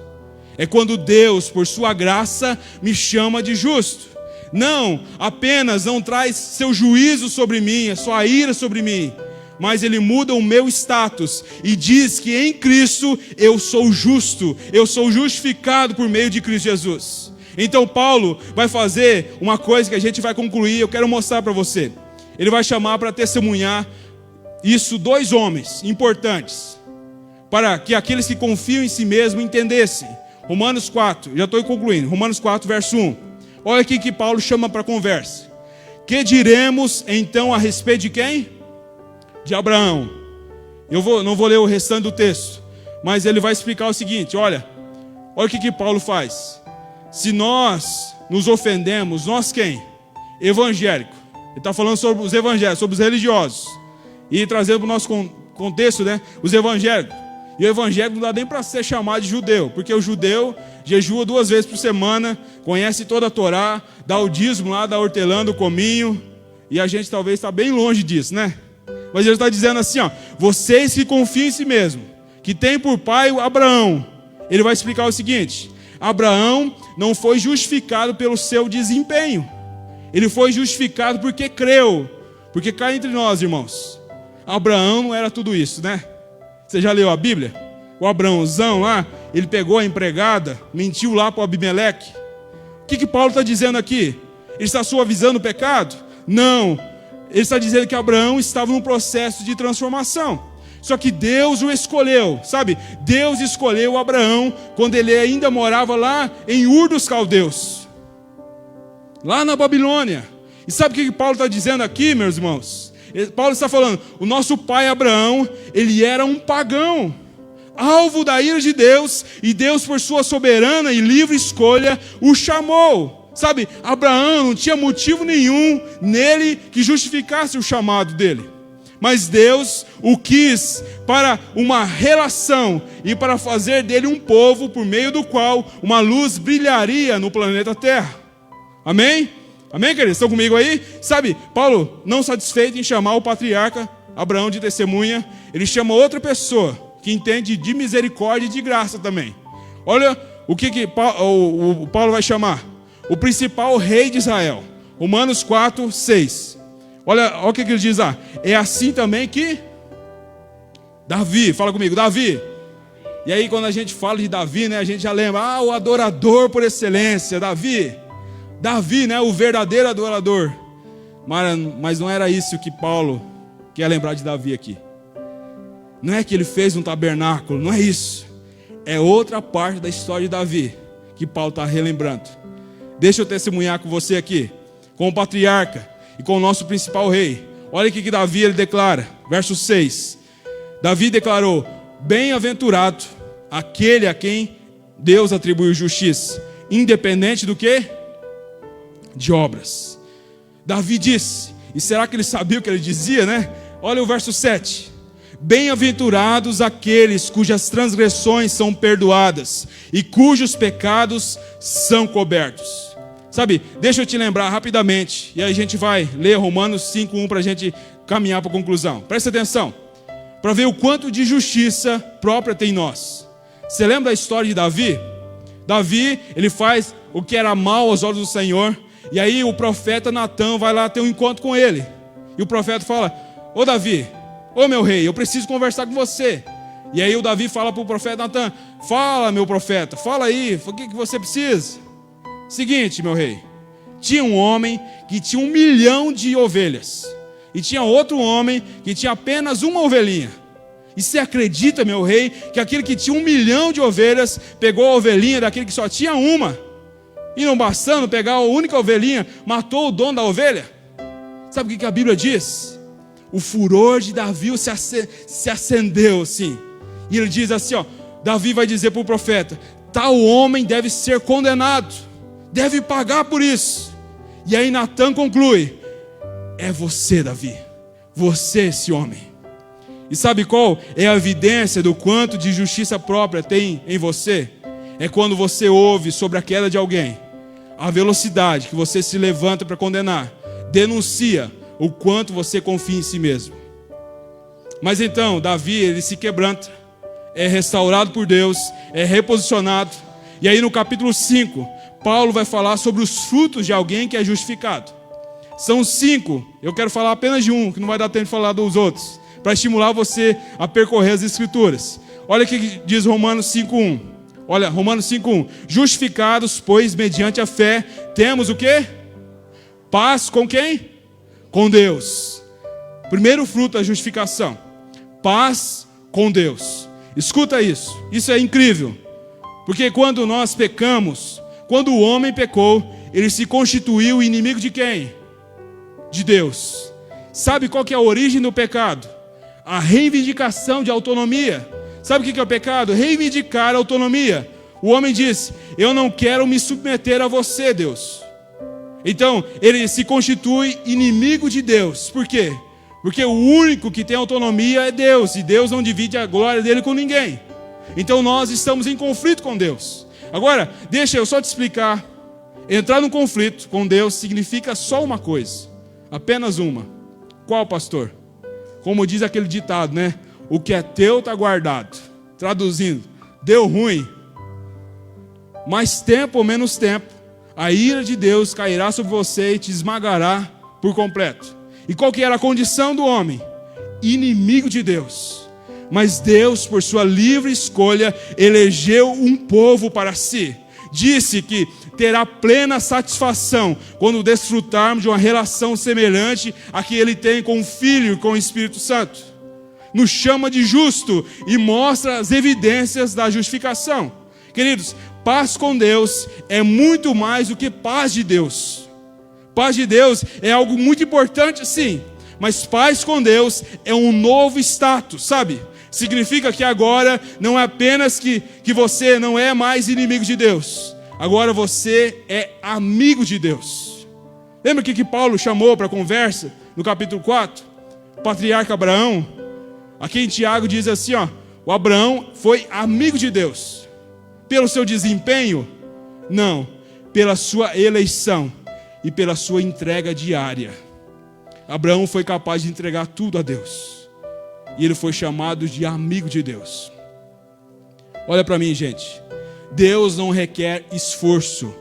É quando Deus, por sua graça, me chama de justo. Não apenas não traz seu juízo sobre mim, a sua ira sobre mim, mas Ele muda o meu status e diz que em Cristo eu sou justo, eu sou justificado por meio de Cristo Jesus. Então Paulo vai fazer uma coisa que a gente vai concluir, eu quero mostrar para você. Ele vai chamar para testemunhar isso 2 homens importantes, para que aqueles que confiam em si mesmos entendessem. Romanos 4, já estou concluindo, Romanos 4, verso 1. Olha aqui que Paulo chama para conversa. Que diremos então a respeito de quem? De Abraão. Não vou ler o restante do texto, mas ele vai explicar o seguinte, olha o que Paulo faz. Se nós nos ofendemos, nós quem? Evangélico. Ele está falando sobre os evangélicos, sobre os religiosos. E trazendo para o nosso contexto, né, os evangélicos. E o evangélico não dá nem para ser chamado de judeu, porque o judeu jejua 2 vezes por semana, conhece toda a Torá, dá o dízimo lá, dá hortelã, do cominho, e a gente talvez está bem longe disso, né? Mas ele está dizendo assim, ó: vocês que confiam em si mesmo, que tem por pai o Abraão. Ele vai explicar o seguinte: Abraão não foi justificado pelo seu desempenho, ele foi justificado porque creu. Porque cá entre nós, irmãos, Abraão não era tudo isso, né? Você já leu a Bíblia? O Abraãozão lá, ele pegou a empregada, mentiu lá para o Abimeleque. O que Paulo está dizendo aqui? Ele está suavizando o pecado? Não. Ele está dizendo que Abraão estava num processo de transformação. Só que Deus o escolheu, sabe? Deus escolheu Abraão quando ele ainda morava lá em Ur dos Caldeus, lá na Babilônia. E sabe o que Paulo está dizendo aqui, meus irmãos? Paulo está falando, o nosso pai Abraão, ele era um pagão, alvo da ira de Deus, e Deus, por sua soberana e livre escolha, o chamou. Sabe, Abraão não tinha motivo nenhum nele que justificasse o chamado dele. Mas Deus o quis para uma relação e para fazer dele um povo por meio do qual uma luz brilharia no planeta Terra. Amém? Amém, queridos? Estão comigo aí? Sabe, Paulo, não satisfeito em chamar o patriarca Abraão de testemunha, ele chama outra pessoa que entende de misericórdia e de graça também. Olha o que o Paulo vai chamar: o principal rei de Israel. Romanos 4, 6. Olha o que ele diz lá. É assim também que Davi, fala comigo, Davi. E aí quando a gente fala de Davi, né, a gente já lembra, o adorador por excelência, Davi, né, o verdadeiro adorador. Mas não era isso que Paulo quer lembrar de Davi aqui. Não é que ele fez um tabernáculo, não é isso. É outra parte da história de Davi que Paulo está relembrando. Deixa eu testemunhar com você aqui, com o patriarca e com o nosso principal rei. Olha o que Davi ele declara, verso 6. Davi declarou: bem-aventurado aquele a quem Deus atribuiu justiça, independente do que? De obras. Davi disse, e será que ele sabia o que ele dizia, né? Olha o verso 7. Bem-aventurados aqueles cujas transgressões são perdoadas e cujos pecados são cobertos. Sabe, deixa eu te lembrar rapidamente, e aí a gente vai ler Romanos 5:1 para a gente caminhar para a conclusão. Presta atenção, para ver o quanto de justiça própria tem em nós. Você lembra da história de Davi? Davi, ele faz o que era mal aos olhos do Senhor, e aí o profeta Natã vai lá ter um encontro com ele. E o profeta fala: ô Davi, ô meu rei, eu preciso conversar com você. E aí o Davi fala para o profeta Natã: fala, meu profeta, fala aí, o que você precisa? Seguinte, meu rei, tinha um homem que tinha 1 milhão de ovelhas, e tinha outro homem que tinha apenas uma ovelhinha. E você acredita, meu rei, que aquele que tinha 1 milhão de ovelhas pegou a ovelhinha daquele que só tinha uma, e não bastando pegar a única ovelhinha, matou o dono da ovelha? Sabe o que a Bíblia diz? O furor de Davi se acendeu assim, e ele diz assim, Davi vai dizer para o profeta: tal homem deve ser condenado, deve pagar por isso. E aí Natã conclui: é você, Davi, você esse homem. E sabe qual é a evidência do quanto de justiça própria tem em você? É quando você ouve sobre a queda de alguém, a velocidade que você se levanta para condenar, denuncia o quanto você confia em si mesmo. Mas então, Davi, ele se quebranta, é restaurado por Deus, é reposicionado. E aí no capítulo 5, Paulo vai falar sobre os frutos de alguém que é justificado. São 5, eu quero falar apenas de um, que não vai dar tempo de falar dos outros, para estimular você a percorrer as Escrituras. Olha o que diz Romanos 5:1. Olha, Romanos 5:1. Justificados, pois, mediante a fé, temos o quê? Paz com quem? Com Deus. Primeiro fruto da justificação. Paz com Deus. Escuta isso. Isso é incrível. Porque quando nós pecamos, quando o homem pecou, ele se constituiu inimigo de quem? De Deus. Sabe qual que é a origem do pecado? A reivindicação de autonomia. Sabe o que é o pecado? Reivindicar a autonomia. O homem diz: eu não quero me submeter a você, Deus. Então, ele se constitui inimigo de Deus. Por quê? Porque o único que tem autonomia é Deus, e Deus não divide a glória dele com ninguém. Então nós estamos em conflito com Deus. Agora, deixa eu só te explicar. Entrar num conflito com Deus significa só uma coisa, apenas uma. Qual, pastor? Como diz aquele ditado, né? O que é teu está guardado. Traduzindo, deu ruim. Mais tempo ou menos tempo, a ira de Deus cairá sobre você e te esmagará por completo. E qual que era a condição do homem? Inimigo de Deus. Mas Deus, por sua livre escolha, elegeu um povo para si. Disse que terá plena satisfação quando desfrutarmos de uma relação semelhante à que Ele tem com o Filho e com o Espírito Santo. Nos chama de justo e mostra as evidências da justificação. Queridos, paz com Deus é muito mais do que paz de Deus. Paz de Deus é algo muito importante, sim, mas paz com Deus é um novo status, sabe? Significa que agora não é apenas que você não é mais inimigo de Deus. Agora você é amigo de Deus. Lembra o que Paulo chamou para a conversa no capítulo 4? O patriarca Abraão. Aqui em Tiago diz assim, o Abraão foi amigo de Deus. Pelo seu desempenho? Não. Pela sua eleição e pela sua entrega diária. Abraão foi capaz de entregar tudo a Deus. E ele foi chamado de amigo de Deus. Olha para mim, gente. Deus não requer esforço,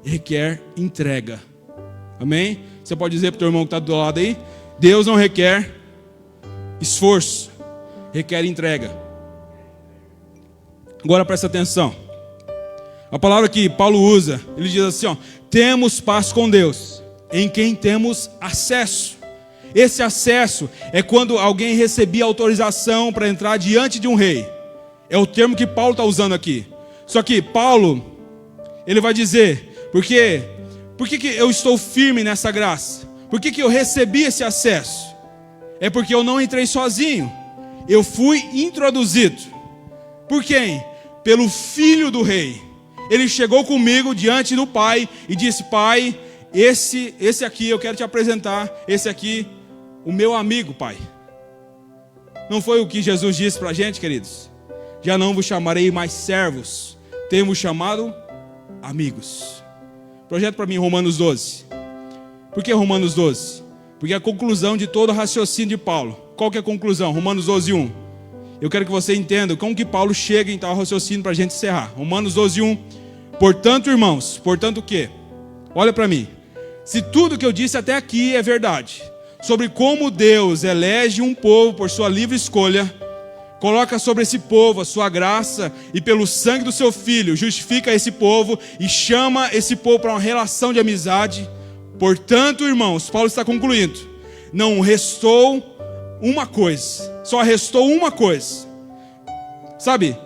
requer entrega. Amém? Você pode dizer para o teu irmão que está do lado aí? Deus não requer esforço, requer entrega. Agora presta atenção. A palavra que Paulo usa, ele diz assim, temos paz com Deus, em quem temos acesso. Esse acesso é quando alguém recebia autorização para entrar diante de um rei. É o termo que Paulo está usando aqui. Só que Paulo, ele vai dizer, por que eu estou firme nessa graça? Por que eu recebi esse acesso? É porque eu não entrei sozinho. Eu fui introduzido. Por quem? Pelo filho do rei. Ele chegou comigo diante do pai e disse, pai, esse aqui eu quero te apresentar, esse aqui, o meu amigo, pai. Não foi o que Jesus disse para a gente, queridos? Já não vos chamarei mais servos, tenho-vos chamado amigos. Projeta para mim Romanos 12. Por que Romanos 12? Porque é a conclusão de todo o raciocínio de Paulo. Qual que é a conclusão? Romanos 12, 1. Eu quero que você entenda como que Paulo chega em tal raciocínio para a gente encerrar. Romanos 12, 1. Portanto, irmãos, portanto o quê? Olha para mim. Se tudo que eu disse até aqui é verdade, sobre como Deus elege um povo por sua livre escolha, coloca sobre esse povo a sua graça e pelo sangue do seu Filho justifica esse povo e chama esse povo para uma relação de amizade. Portanto, irmãos, Paulo está concluindo, não restou uma coisa, só restou uma coisa. Sabe,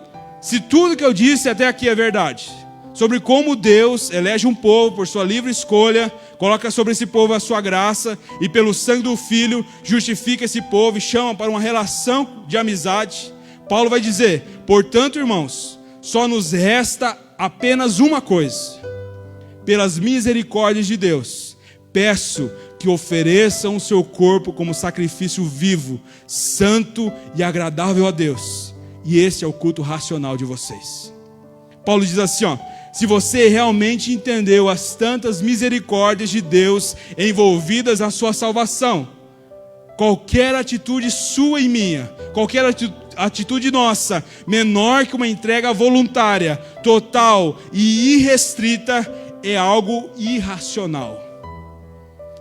se tudo que eu disse até aqui é verdade, sobre como Deus elege um povo por sua livre escolha, coloca sobre esse povo a sua graça e pelo sangue do Filho justifica esse povo e chama para uma relação de amizade, Paulo vai dizer, portanto, irmãos, só nos resta apenas uma coisa. Pelas misericórdias de Deus, peço que ofereçam o seu corpo como sacrifício vivo, santo e agradável a Deus. E esse é o culto racional de vocês. Paulo diz assim, se você realmente entendeu as tantas misericórdias de Deus envolvidas na sua salvação, qualquer atitude sua e minha, qualquer atitude nossa, menor que uma entrega voluntária, total e irrestrita, é algo irracional.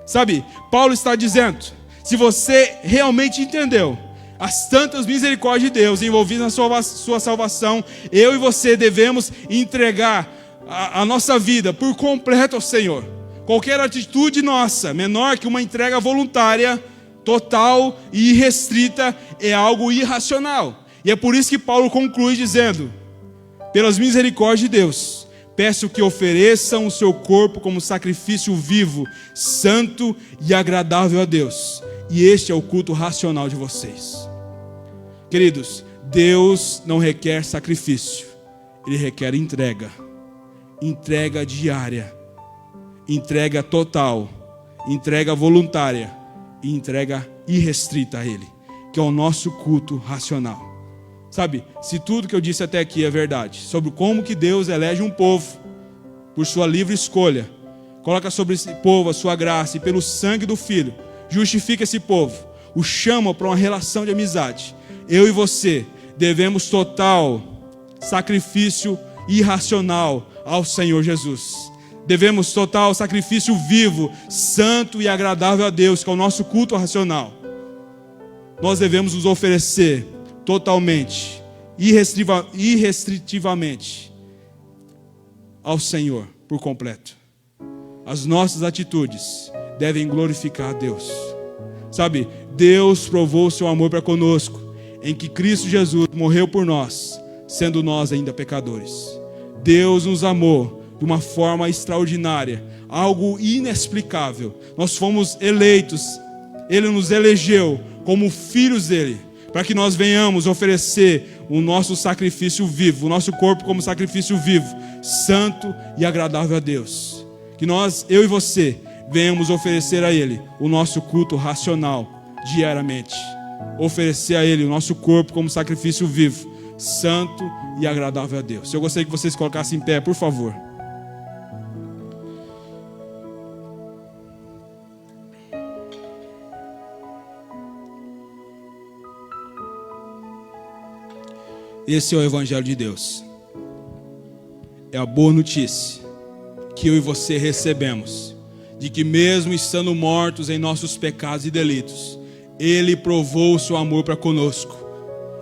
Sabe, Paulo está dizendo, se você realmente entendeu as tantas misericórdias de Deus envolvidas na sua salvação, eu e você devemos entregar a nossa vida por completo ao Senhor. Qualquer atitude nossa, menor que uma entrega voluntária, total e irrestrita, é algo irracional. E é por isso que Paulo conclui dizendo, pelas misericórdias de Deus, peço que ofereçam o seu corpo como sacrifício vivo, santo e agradável a Deus. E este é o culto racional de vocês. Queridos, Deus não requer sacrifício, Ele requer entrega. Entrega diária, entrega total, entrega voluntária e entrega irrestrita a Ele, que é o nosso culto racional. Sabe, se tudo que eu disse até aqui é verdade, sobre como que Deus elege um povo por sua livre escolha, coloca sobre esse povo a sua graça e pelo sangue do Filho, justifica esse povo, o chama para uma relação de amizade. Eu e você devemos total sacrifício irracional ao Senhor Jesus. Devemos total sacrifício vivo, santo e agradável a Deus, que é o nosso culto racional. Nós devemos nos oferecer totalmente, irrestritivamente ao Senhor por completo. As nossas atitudes devem glorificar a Deus. Sabe, Deus provou o seu amor para conosco, em que Cristo Jesus morreu por nós, sendo nós ainda pecadores. Deus nos amou de uma forma extraordinária, algo inexplicável. Nós fomos eleitos, Ele nos elegeu como filhos dEle, para que nós venhamos oferecer o nosso sacrifício vivo, o nosso corpo como sacrifício vivo, santo e agradável a Deus. Que nós, eu e você, venhamos oferecer a Ele o nosso culto racional diariamente. Oferecer a Ele o nosso corpo como sacrifício vivo, santo e agradável a Deus. Eu gostaria que vocês colocassem em pé, por favor. Esse é o Evangelho de Deus. É a boa notícia que eu e você recebemos, de que mesmo estando mortos em nossos pecados e delitos, Ele provou o seu amor para conosco,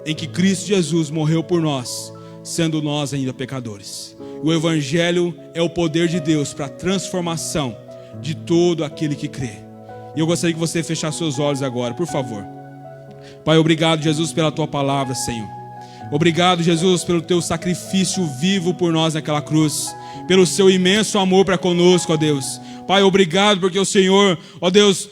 em que Cristo Jesus morreu por nós, sendo nós ainda pecadores. O Evangelho é o poder de Deus para a transformação de todo aquele que crê. E eu gostaria que você fechasse seus olhos agora, por favor. Pai, obrigado, Jesus, pela Tua palavra, Senhor. Obrigado, Jesus, pelo Teu sacrifício vivo por nós naquela cruz, pelo Seu imenso amor para conosco, ó Deus. Pai, obrigado porque o Senhor, ó Deus,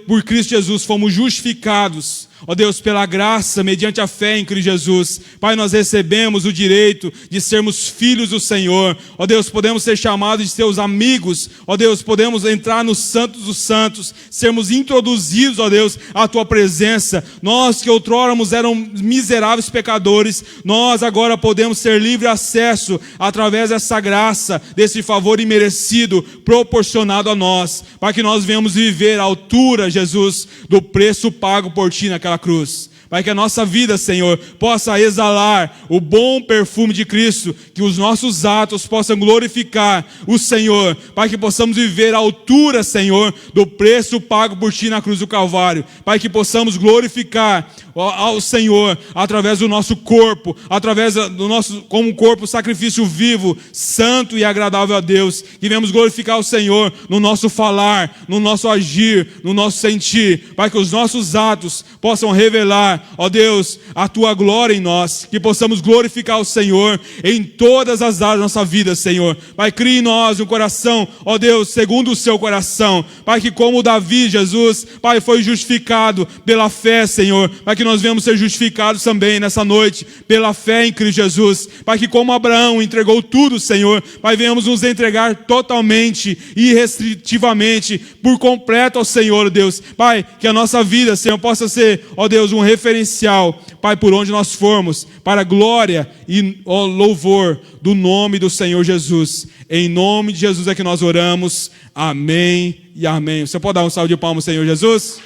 por Cristo Jesus fomos justificados, ó Deus, pela graça, mediante a fé em Cristo Jesus. Pai, nós recebemos o direito de sermos filhos do Senhor. Ó Deus, podemos ser chamados de seus amigos. Ó Deus, podemos entrar nos santos dos santos, sermos introduzidos, ó Deus, à tua presença. Nós que outroramos eram miseráveis pecadores, nós agora podemos ter livre acesso através dessa graça, desse favor imerecido proporcionado a nós, para que nós venhamos viver à altura, Jesus, do preço pago por ti naquela cruz. Pai, que a nossa vida, Senhor, possa exalar o bom perfume de Cristo, que os nossos atos possam glorificar o Senhor, Pai, que possamos viver à altura, Senhor, do preço pago por ti na cruz do Calvário. Pai, que possamos glorificar ao Senhor através do nosso corpo, através do nosso, como um corpo, sacrifício vivo, santo e agradável a Deus. Que venhamos glorificar o Senhor no nosso falar, no nosso agir, no nosso sentir. Pai, que os nossos atos possam revelar, ó Deus, a tua glória em nós, que possamos glorificar o Senhor em todas as áreas da nossa vida, Senhor. Pai, crie em nós um coração, ó Deus, segundo o seu coração. Pai, que como Davi, Jesus, Pai, foi justificado pela fé, Senhor. Pai, que nós venhamos ser justificados também nessa noite, pela fé em Cristo Jesus. Pai, que como Abraão entregou tudo, Senhor, Pai, venhamos nos entregar totalmente, irrestritivamente, por completo ao Senhor, Deus. Pai, que a nossa vida, Senhor, possa ser, ó Deus, um referencial, Pai, por onde nós formos, para a glória e ó, louvor do nome do Senhor Jesus. Em nome de Jesus é que nós oramos. Amém e amém. Você pode dar um salve de palmas, Senhor Jesus?